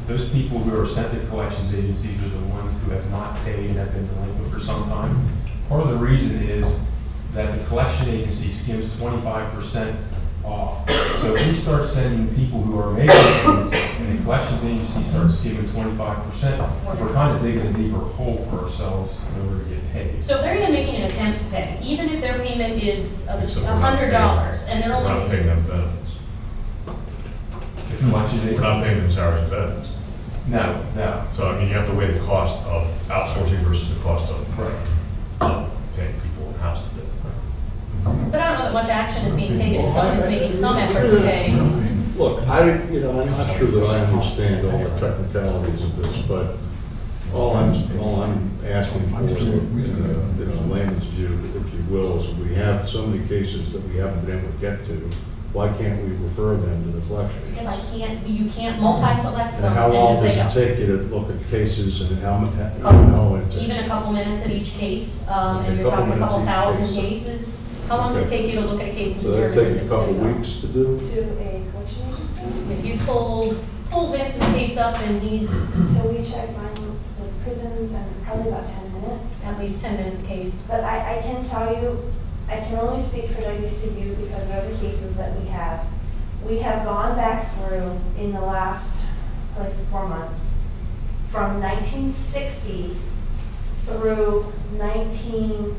Those people who are sent to collections agencies are the ones who have not paid and have been delinquent for some time. Part of the reason is that the collection agency skims 25% off. So if we start sending people who are making payments and the collections agency starts skimming 25%, we're kind of digging a deeper hole for ourselves in order to get paid. So they're even making an attempt to pay, even if their payment is Except we're not paying- $100, and they're We're not only. paying them benefits. We're not paying them salaries and benefits. No, no. So, I mean, you have to weigh the cost of outsourcing versus the cost of paying people in-house to do it. But I don't know that much action is being taken if someone is making some effort to pay. Look, I'm not sure that I understand all the technicalities of this, but all I'm asking for, in a layman's view, if you will, is we have so many cases that we haven't been able to get to. Why can't we refer them to the collection agency? You can't multi-select them And how and long just does say it no. take you to look at cases and how long it takes? Even a couple minutes at each case, Okay, and you're talking a couple minutes each thousand case. cases. How long does it take you to look at a case and So that'd determine take if a it's couple good? weeks to do? To a collection agency? If you pull Vince's case up and he's So we check violent prisons and probably about 10 minutes. at least 10 minutes a case. But I can tell you, I can only speak for WCU because they're the cases that we have. We have gone back through in the last, like 4 months, from 1960 through 15?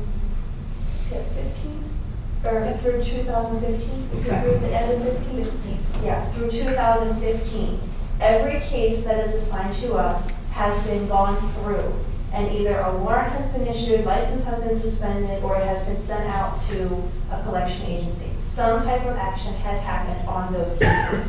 Or through 2015? Is it through the end of 15? Yeah, through 2015. every case that is assigned to us has been gone through, and either a warrant has been issued, license has been suspended, or it has been sent out to a collection agency. Some type of action has happened on those cases.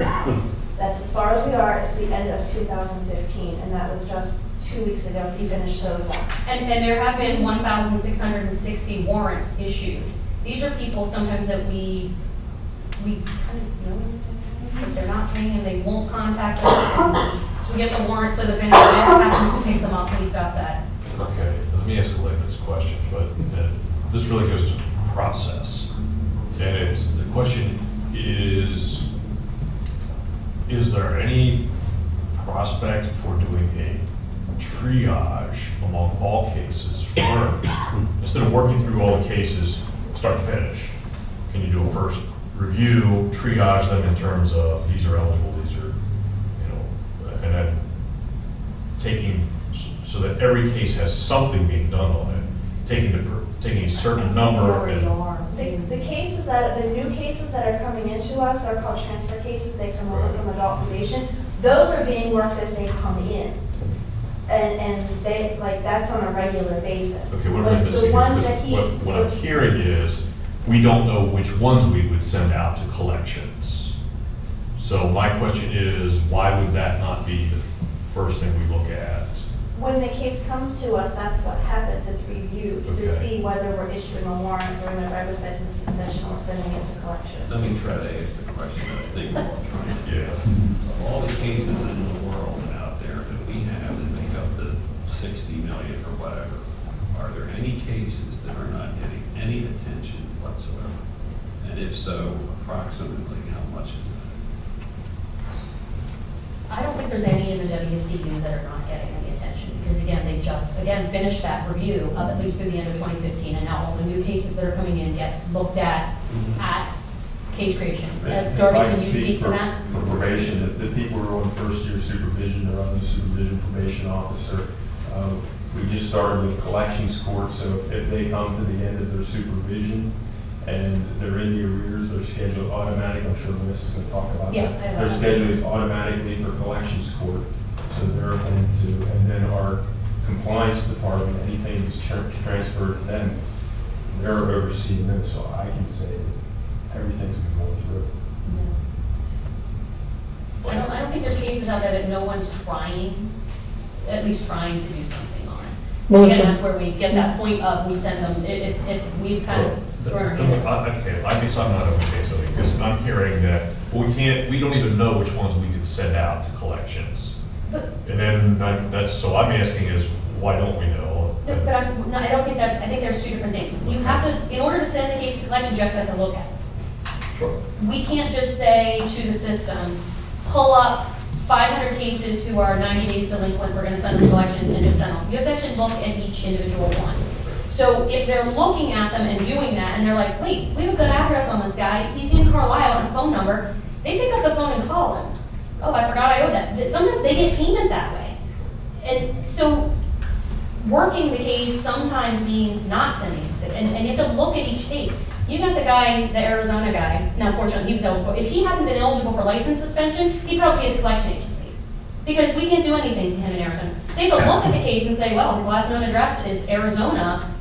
That's as far as we are. It's the end of 2015, and that was just 2 weeks ago. He finished those up. And there have been 1,660 warrants issued. These are people sometimes that we kind of know if they're not paying and they won't contact us. So we get the warrant, so the vendor happens to pick them up, we've got that. Okay, let me ask a layman's question, but this really goes to process. And the question is there any prospect for doing a triage among all cases first? Instead of working through all the cases, start to finish, can you do a first review, triage them in terms of these are eligible, these are, and then taking, so that every case has something being done on it, taking a certain number and. The cases the new cases that are coming into us, they're called transfer cases, they come over from adult probation, those are being worked as they come in. And they, that's on a regular basis. Okay, what am I missing? What I'm hearing is, we don't know which ones we would send out to collections. So my question is, why would that not be the first thing we look at? When the case comes to us, that's what happens. It's reviewed to see whether we're issuing a warrant, or a driver's license suspension, or sending it to collections. Let me try to ask the question that I think we're all trying to do. Yes. Of all the cases in the world out there that we have that make up the 60 million or whatever, are there any cases that are not getting any attention whatsoever? And if so, approximately how much is that? I don't think there's any in the WCU that are not getting any attention, because again, they just, finished that review of at least through the end of 2015, and now all the new cases that are coming in get looked at case creation. Darby, can you speak to that? For probation, the people who are on first year supervision or under supervision probation officer, we just started with collections court, so if they come to the end of their supervision and they're in the arrears, they're scheduled automatically. I'm sure Melissa's going to talk about that. They're scheduled automatically for collections court, so they're attended to, and then our compliance department, anything that's transferred to them, they're overseeing them, so I can say that everything's been going through. I don't think there's cases out there that no one's at least trying to do something on. Again, that's where we get that point of, we send them, if we've kind of thrown our hand. Okay, I guess I'm not okay, something, because I'm hearing that, we don't even know which ones we can send out to collections. And then so I'm asking is, why don't we know? No, but I don't think I think there's two different things. You have to, in order to send the case to collections, you have to look at it. Sure. We can't just say to the system, pull up 500 cases who are 90 days delinquent, we're going to send them to collections and just send them. You have to actually look at each individual one. So if they're looking at them and doing that, and they're like, wait, we have a good address on this guy, he's in Carlisle and a phone number, they pick up the phone and call him. Oh, I forgot I owe that. Sometimes they get payment that way. And so working the case sometimes means not sending it to them. And you have to look at each case. You got the guy, the Arizona guy, now fortunately he was eligible. If he hadn't been eligible for license suspension, he'd probably be at the collection agency. Because we can't do anything to him in Arizona. They have to look at the case and say, well, his last known address is Arizona,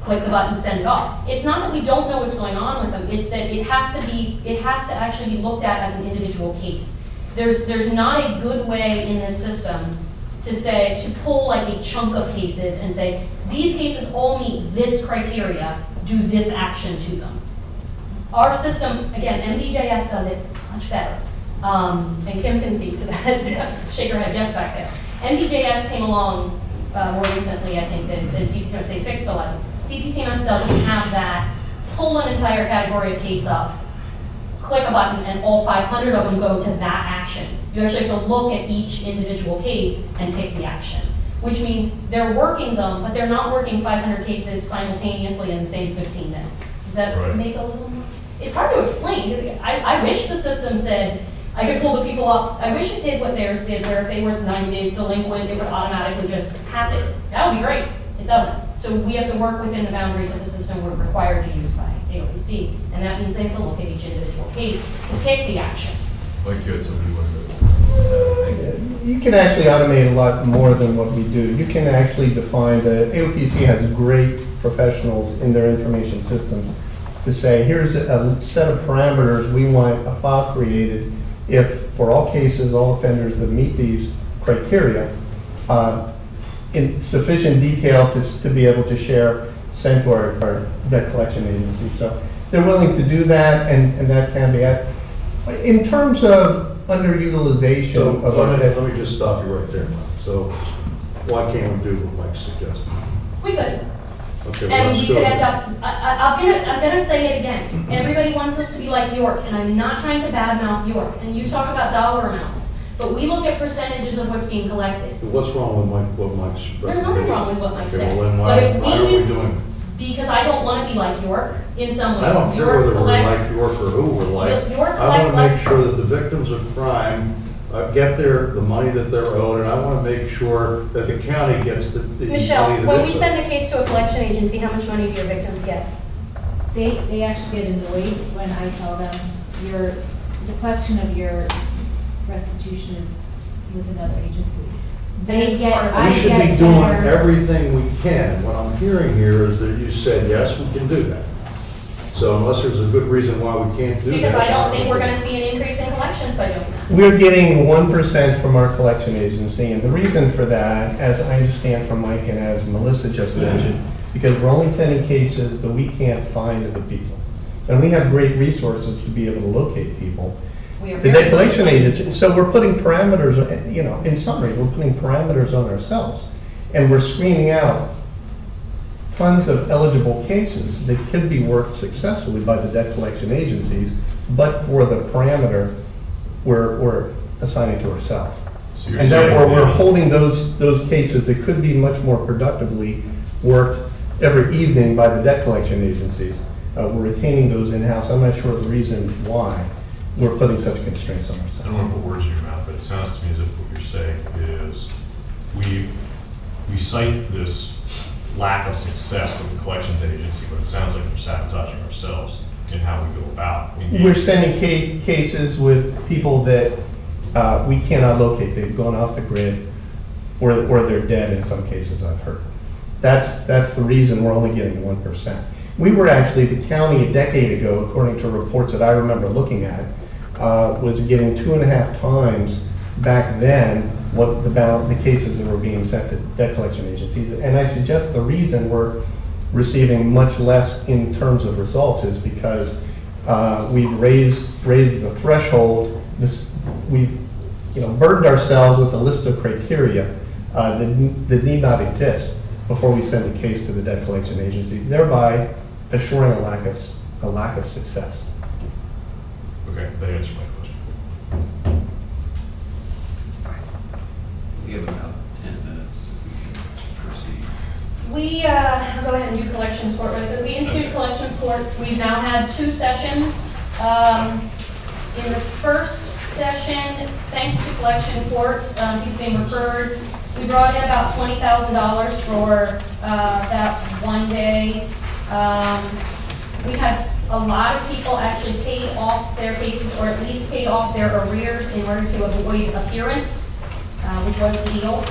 click the button, send it off. It's not that we don't know what's going on with them, it's that it has to actually be looked at as an individual case. There's not a good way in this system to pull like a chunk of cases and say, these cases all meet this criteria, do this action to them. Our system, again, MDJS does it much better. And Kim can speak to that, shake her head yes back there. MDJS came along more recently, I think, than CPCMS. They fixed a lot of things. CPCMS doesn't have that, pull an entire category of case up, click a button, and all 500 of them go to that action. You actually have to look at each individual case and pick the action, which means they're working them, but they're not working 500 cases simultaneously in the same 15 minutes. Does that make a little more? It's hard to explain. I wish the system said, I could pull the people up. I wish it did what theirs did, where if they were 90 days delinquent, it would automatically just happen. That would be great. It doesn't. So we have to work within the boundaries of the system we're required to use by AOPC, and that means they have to look at each individual case to pick the action. Like you had somebody like that. You can actually automate a lot more than what we do. You can actually define, the AOPC has great professionals in their information systems to say, here's a set of parameters we want a file created if, for all cases, all offenders that meet these criteria, in sufficient detail to be able to share, sent to our debt collection agency. So they're willing to do that, and that can be at. In terms of underutilization So of our debt. let me just stop you right there, Mike. So why can't we do what Mike's suggesting? We could. Okay, well, And let's we go. could end up, I'm gonna say it again. Everybody wants us to be like York, and I'm not trying to badmouth York. And you talk about dollar amounts, but we look at percentages of what's being collected. What's wrong with Mike, what Mike's There's nothing wrong with what Mike Okay, said. well, then But if why are we do- doing? Because I don't wanna be like York in some ways. I don't care York whether we're like collects- York or who we're like. York I want collects to make less- sure that the victims of crime get the money that they're owed, and I want to make sure that the county gets the money Michelle, that when we it's owed. send a case to a collection agency, how much money do your victims get? They actually get annoyed when I tell them the collection of your restitution is with another agency. And this is part of it. I We should be get doing better- everything we can. What I'm hearing here is that you said, yes, we can do that. So unless there's a good reason why we can't do that. Because I don't think we're gonna see an increase in collections by doing that. We're getting 1% from our collection agency, and the reason for that, as I understand from Mike and as Melissa just mentioned, because we're only sending cases that we can't find of the people. And we have great resources to be able to locate people. We are The very debt collection good. agency, so we're putting parameters, in summary, we're putting parameters on ourselves. And we're screening out tons of eligible cases that could be worked successfully by the debt collection agencies, but for the parameter we're assigning to ourselves. So you're And saying therefore, we're that- holding those cases that could be much more productively worked every evening by the debt collection agencies. We're retaining those in-house. I'm not sure the reason why we're putting such constraints on I ourselves. don't want to put words in your mouth, but it sounds to me as if what you're saying is we cite this lack of success with the collections agency, but it sounds like we're sabotaging ourselves in how we go about engaging. We're sending cases with people that we cannot locate. They've gone off the grid, or they're dead in some cases, I've heard. That's the reason we're only getting 1%. We were actually, the county a decade ago, according to reports that I remember looking at, was getting 2.5 times back then what the cases that were being sent to debt collection agencies. And I suggest the reason we're receiving much less in terms of results is because we've raised the threshold. We've burdened ourselves with a list of criteria that need not exist before we send a case to the debt collection agencies, thereby assuring a lack of success. Okay, that answers my question. We have about 10 minutes. We can proceed. We, I'll go ahead and do collections court really quick. We instituted collections court. We've now had 2 sessions. In the first session, thanks to collection court, people being referred, we brought in about $20,000 for that one day. We had a lot of people actually pay off their cases, or at least pay off their arrears in order to avoid appearance, which was the deal.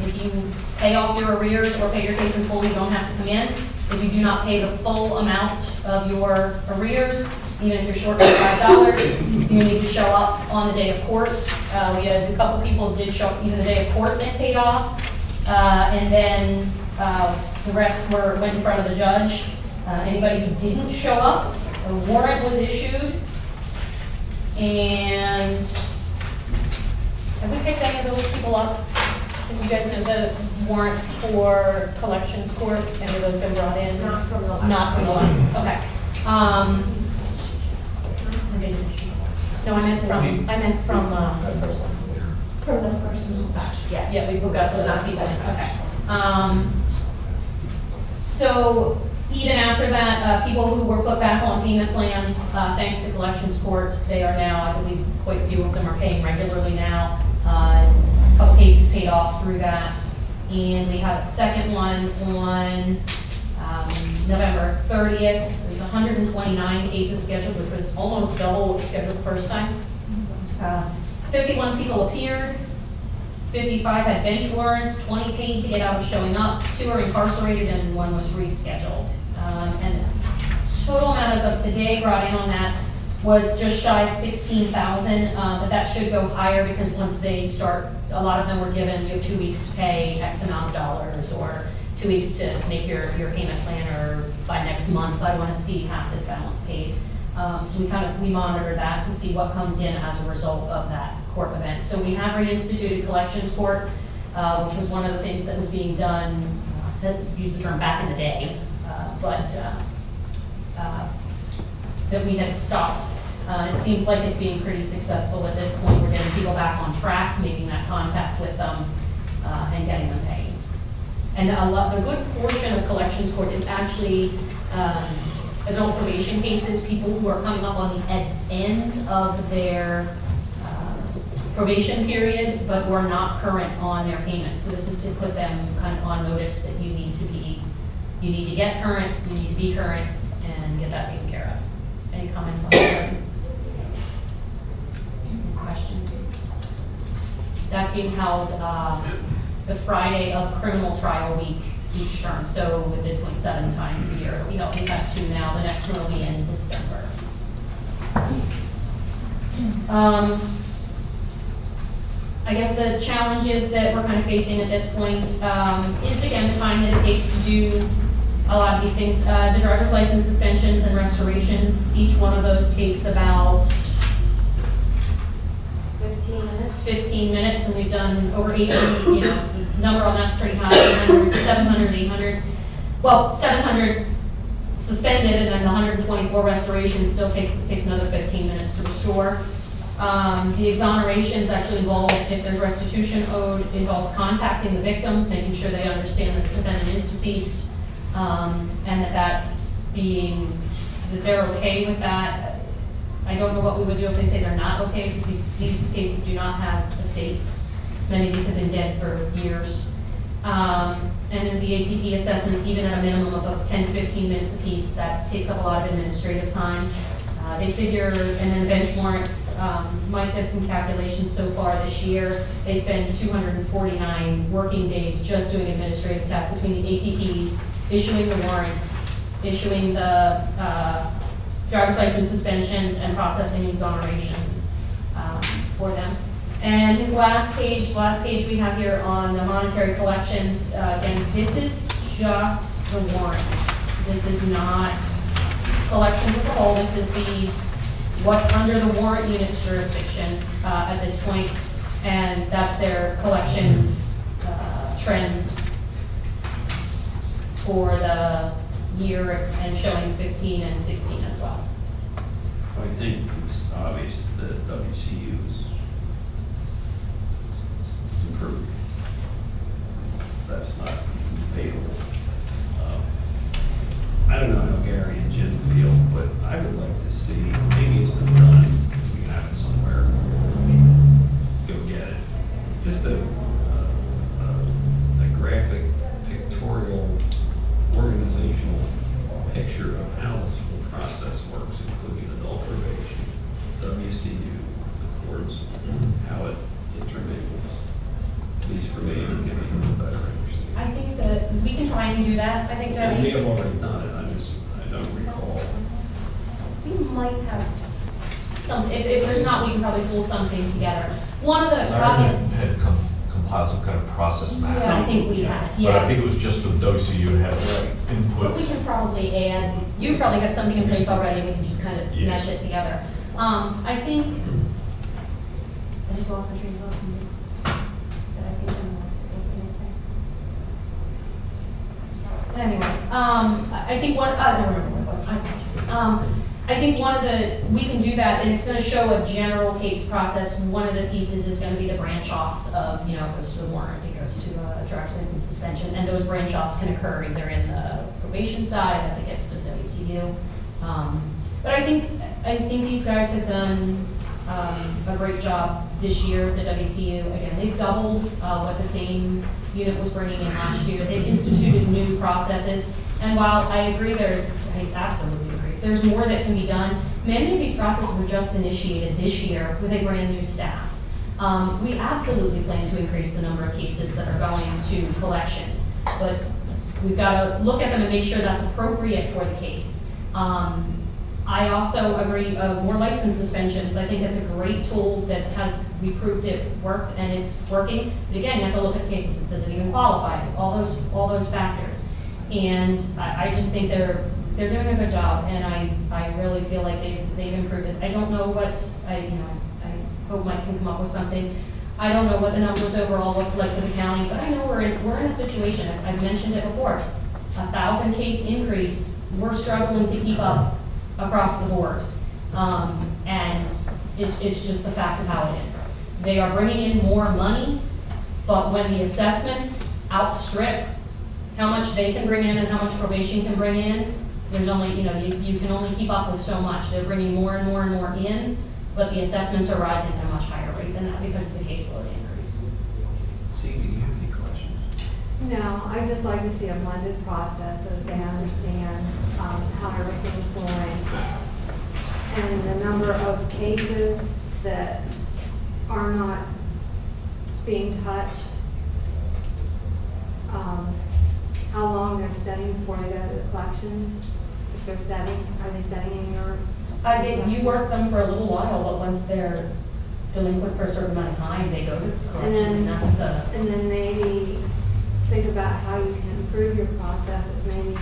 If you pay off your arrears or pay your case in full, you don't have to come in. If you do not pay the full amount of your arrears, even if you're short by $5, you need to show up on the day of court. We had a couple people did show up even the day of court and paid off. And then the rest went in front of the judge. Anybody who didn't show up, a warrant was issued. And have we picked any of those people up? Do you guys know the warrants for collections court? Any of those been brought in? Not from the last. Not from the last, okay. No, I meant from the first one. From the first batch, yeah. Yeah, we got some of those people in, okay. So even after that, people who were put back on payment plans, thanks to collections courts, they are now, I believe quite a few of them are paying regularly now. A couple cases paid off through that. And we have a second one on November 30th. There's 129 cases scheduled, which was almost double what was scheduled the first time. 51 people appeared, 55 had bench warrants, 20 paid to get out of showing up, 2 are incarcerated, and 1 was rescheduled. And total amount as of today brought in on that was just shy of 16,000, but that should go higher because once they start, a lot of them were given 2 weeks to pay X amount of dollars, or 2 weeks to make your payment plan, or by next month, I want to see half this balance paid. So we monitor that to see what comes in as a result of that court event. So we have reinstituted collections court, which was one of the things that was being done, use the term back in the day, that we had stopped. It seems like it's being pretty successful at this point. We're getting people back on track, making that contact with them, and getting them paid. And a good portion of collections court is actually adult probation cases, people who are coming up on the end of their probation period, but who are not current on their payments. So this is to put them kind of on notice that you need to get current, you need to be current, and get that taken care of. Any comments on that? Questions? That's being held the Friday of criminal trial week each term. So at this point, 7 times a year. It'll be held. We've got 2 now. The next one will be in December. I guess the challenges that we're kind of facing at this point is, again, the time that it takes to do a lot of these things. The driver's license suspensions and restorations, each one of those takes about 15 minutes. 15 minutes, and we've done over 800, the number on that's pretty high, 700, 800. Well, 700 suspended, and then the 124 restoration still takes another 15 minutes to restore. The exonerations actually involve, if there's restitution owed, involves contacting the victims, making sure they understand that the defendant is deceased, and that they're okay with that. I don't know what we would do if they say they're not okay, because these cases do not have estates. Many of these have been dead for years. And in the ATP assessments, even at a minimum of 10 to 15 minutes apiece, that takes up a lot of administrative time. They figure, and then the bench warrants, Mike did some calculations so far this year. They spend 249 working days just doing administrative tasks between the ATPs, issuing the warrants, issuing the driver's license suspensions, and processing exonerations for them. And his last page we have here on the monetary collections, again, this is just the warrant. This is not collections as a whole. This is what's under the warrant unit's jurisdiction at this point, and that's their collections trend for the year, and showing 15 and 16 as well. I think it's obvious that WCU is improved. That's not debatable. I don't know how Gary and Jim feel, but I would like to see, maybe it's been done, we can have it somewhere, we can go get it. Just a graphic, pictorial, organizational picture of how this whole process works, including adult probation, WCU, the courts, how it intermingles. At least for me, it would give me a little better understanding. I think that we can try and do that. I think, Debbie. We have already done it. I don't recall. We might have some, if there's not, we can probably pull something together. One of the, Had compiled some kind of process map. yeah, I think we had, But I yeah. think it was just the WCU had But we inputs. can probably add, you probably have something in place already, and we can just kind of Yeah. mesh it together. I think, I just lost my train of thought. Said I think I lost it. What's the next thing? But anyway, I think I don't remember what it was. I apologize. I think one of we can do that, and it's going to show a general case process. One of the pieces is going to be the branch offs of, it goes to the warrant, it goes to a driver's license suspension, and those branch offs can occur either in the probation side as it gets to the WCU. But I think these guys have done a great job this year. The WCU, again, they've doubled what the same unit was bringing in last year. They've instituted new processes, and while I agree, I absolutely agree, there's more that can be done. Many of these processes were just initiated this year with a brand new staff. We absolutely plan to increase the number of cases that are going to collections, but we've got to look at them and make sure that's appropriate for the case. I also agree, more license suspensions. I think that's a great tool that we proved it worked and it's working. But again, you have to look at the cases. Does it even qualify? All those factors. And I just think they're doing a good job, and I really feel like they've improved this. I don't know what I hope Mike can come up with something. I don't know what the numbers overall look like for the county, but I know we're in a situation. I've mentioned it before. 1,000 case increase. We're struggling to keep up across the board, and it's just the fact of how it is. They are bringing in more money, but when the assessments outstrip how much they can bring in and how much probation can bring in, there's only, you can only keep up with so much. They're bringing more and more and more in, but the assessments are rising at a much higher rate than that because of the caseload increase. See, do you have any questions? No, I just like to see a blended process so that they understand how everything's going. And the number of cases that are not being touched, how long they're setting before they go to the collections. If they're setting, are they setting in your? I think you work them for a little while, but once they're delinquent for a certain amount of time, they go to collection, And then maybe think about how you can improve your processes. Maybe,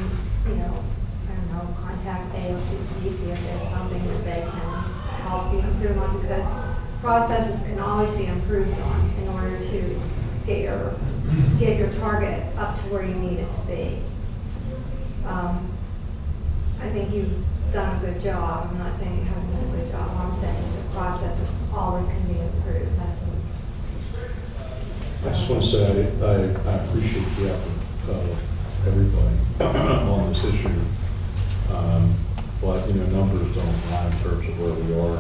contact AOPC, see if there's something that they can help you improve on, because processes can always be improved on in order to get your target up to where you need it to be. I think you've done a good job. I'm not saying you haven't done a good job. What I'm saying is the processes always can be improved. Absolutely. I just want to say I appreciate the effort of everybody on this issue. But, numbers don't lie in terms of where we are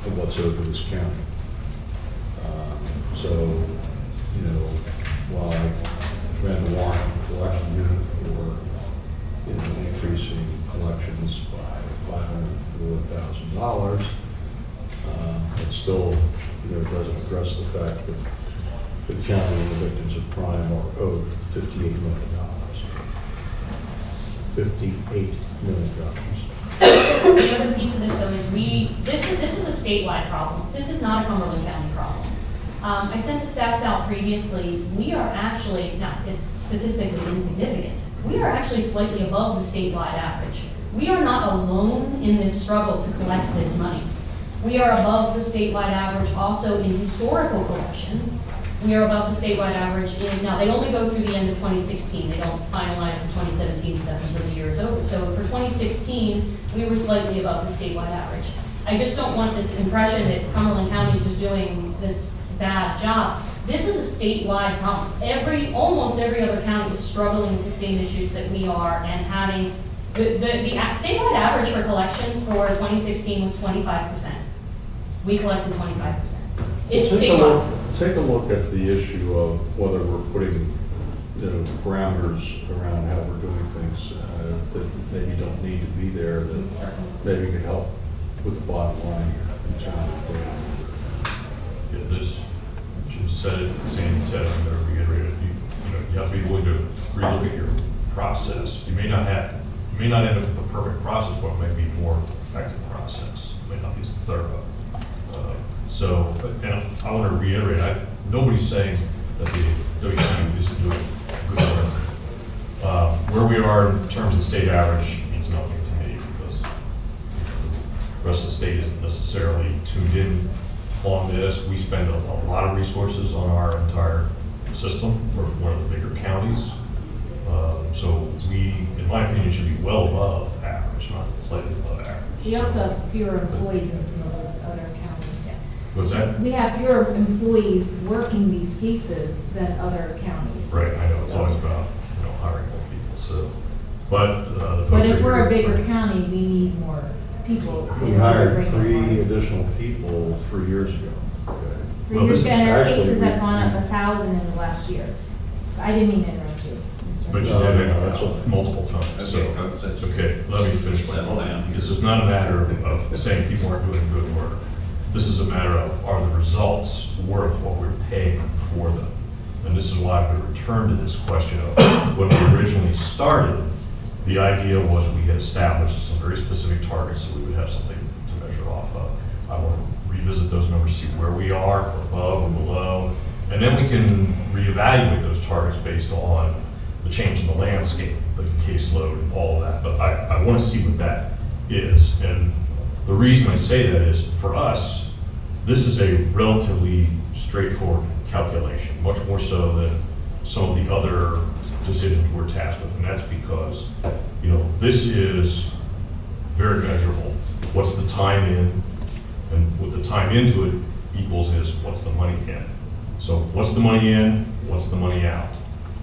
and what's over this county. So, while I ran the warrant collection unit for, increasing collections by $504,000, it still, doesn't address the fact that the county and the victims of crime are owed $58 million. $58 million. The other piece of this, though, is this is a statewide problem. This is not a Cumberland County problem. I sent the stats out previously. We are actually, now it's statistically insignificant, we are actually slightly above the statewide average. We are not alone in this struggle to collect this money. We are above the statewide average also in historical collections. We are above the statewide average now they only go through the end of 2016. They don't finalize the 2017 stuff until the year is over. So for 2016, we were slightly above the statewide average. I just don't want this impression that Cumberland County is just doing this bad job. This is a statewide problem. Almost every other county is struggling with the same issues that we are, and having, the statewide average for collections for 2016 was 25%. We collected 25%. It's statewide. Take a look at the issue of whether we're putting, parameters around how we're doing things that maybe don't need to be there, that maybe could help with the bottom line here in terms of this, Jim said it, Sandy said it, I'm going to reiterate it. You have to be willing to relook at your process. You may not end up with the perfect process, but it might be a more effective process. It may not be as thorough. And I want to reiterate, nobody's saying that the WCU isn't doing good work. Where we are in terms of state average means nothing to me, because the rest of the state isn't necessarily tuned in on this. We spend a lot of resources on our entire system for one of the bigger counties. So we, in my opinion, should be well above average, not slightly above average. We also have fewer employees in some of those other counties. What's that? We have fewer employees working these cases than other counties. Right, I know, it's always about, hiring more people, so. But the folks But if are we're a here- bigger county, we need more people. we in order to hired bring in 3 more. additional people 3 years ago. Okay. For years, and our Actually, cases have we- gone up 1,000 in the last year. I didn't mean to interrupt you, Mr. But you No, did it no, that's okay. multiple times, so. Okay, folks, that's- Okay, let me finish my Settle thought. down. This is not a matter of saying people aren't doing good work. This is a matter of, are the results worth what we're paying for them? And this is why we return to this question of when we originally started, the idea was we had established some very specific targets so we would have something to measure off of. I want to revisit those numbers, see where we are, above or below, and then we can reevaluate those targets based on the change in the landscape, the caseload and all of that. But I want to see what that is. And the reason I say that is, for us, this is a relatively straightforward calculation, much more so than some of the other decisions we're tasked with. And that's because, this is very measurable. What's the time in? And with the time into it equals is what's the money in? So what's the money in? What's the money out?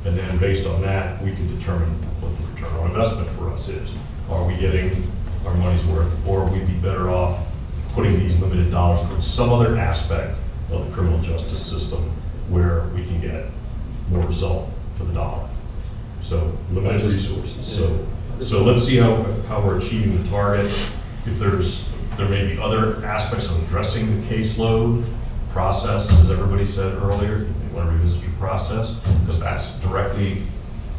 And then based on that, we can determine what the return on investment for us is. Are we getting our money's worth, or would we be better off putting these limited dollars towards some other aspect of the criminal justice system where we can get more result for the dollar? So limited resources. So let's see how we're achieving the target. If there may be other aspects of addressing the caseload process, as everybody said earlier. You may want to revisit your process because that's directly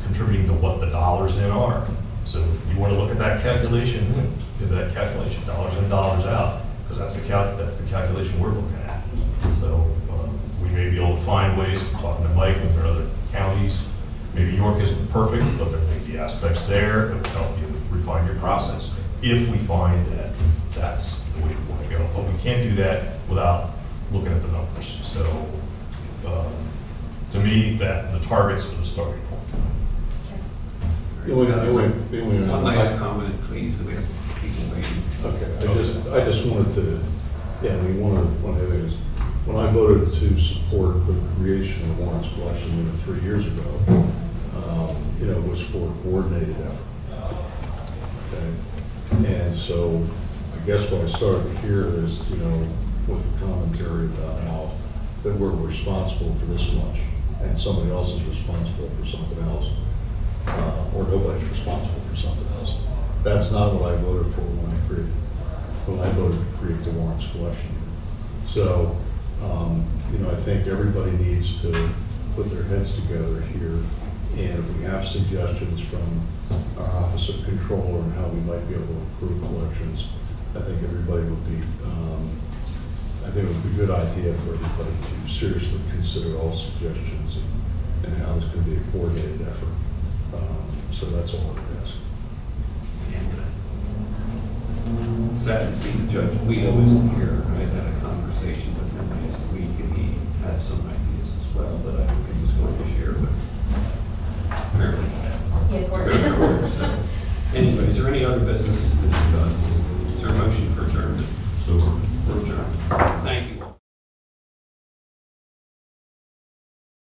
contributing to what the dollars in are. So you want to look at that calculation, give that calculation, dollars in, dollars out, because that's the calculation we're looking at. So we may be able to find ways, talking to Mike and other counties. Maybe York isn't perfect, but there may be aspects there that will help you refine your process if we find that that's the way we want to go. But we can't do that without looking at the numbers. So to me, that the targets are the starting point. One last comment, please. We have people waiting. Okay, I just wanted to, one of the things, when I voted to support the creation of warrants collection unit 3 years ago, it was for a coordinated effort. Okay, and so I guess when I started here is, with the commentary about how that we're responsible for this much and somebody else is responsible for something else, or nobody's responsible for something else. That's not what I voted for when I voted to create the warrants collection unit. So, I think everybody needs to put their heads together here, and if we have suggestions from our Office of Controller on how we might be able to improve collections, I think everybody would be, I think it would be a good idea for everybody to seriously consider all suggestions and how this could be a coordinated effort. So that's all it is. And sad to see that Judge Guido isn't here. I had a conversation with him last week, and he had some ideas as well that I think he was going to share, but apparently not. So, anyway, is there any other business to discuss? Is there a motion for adjournment?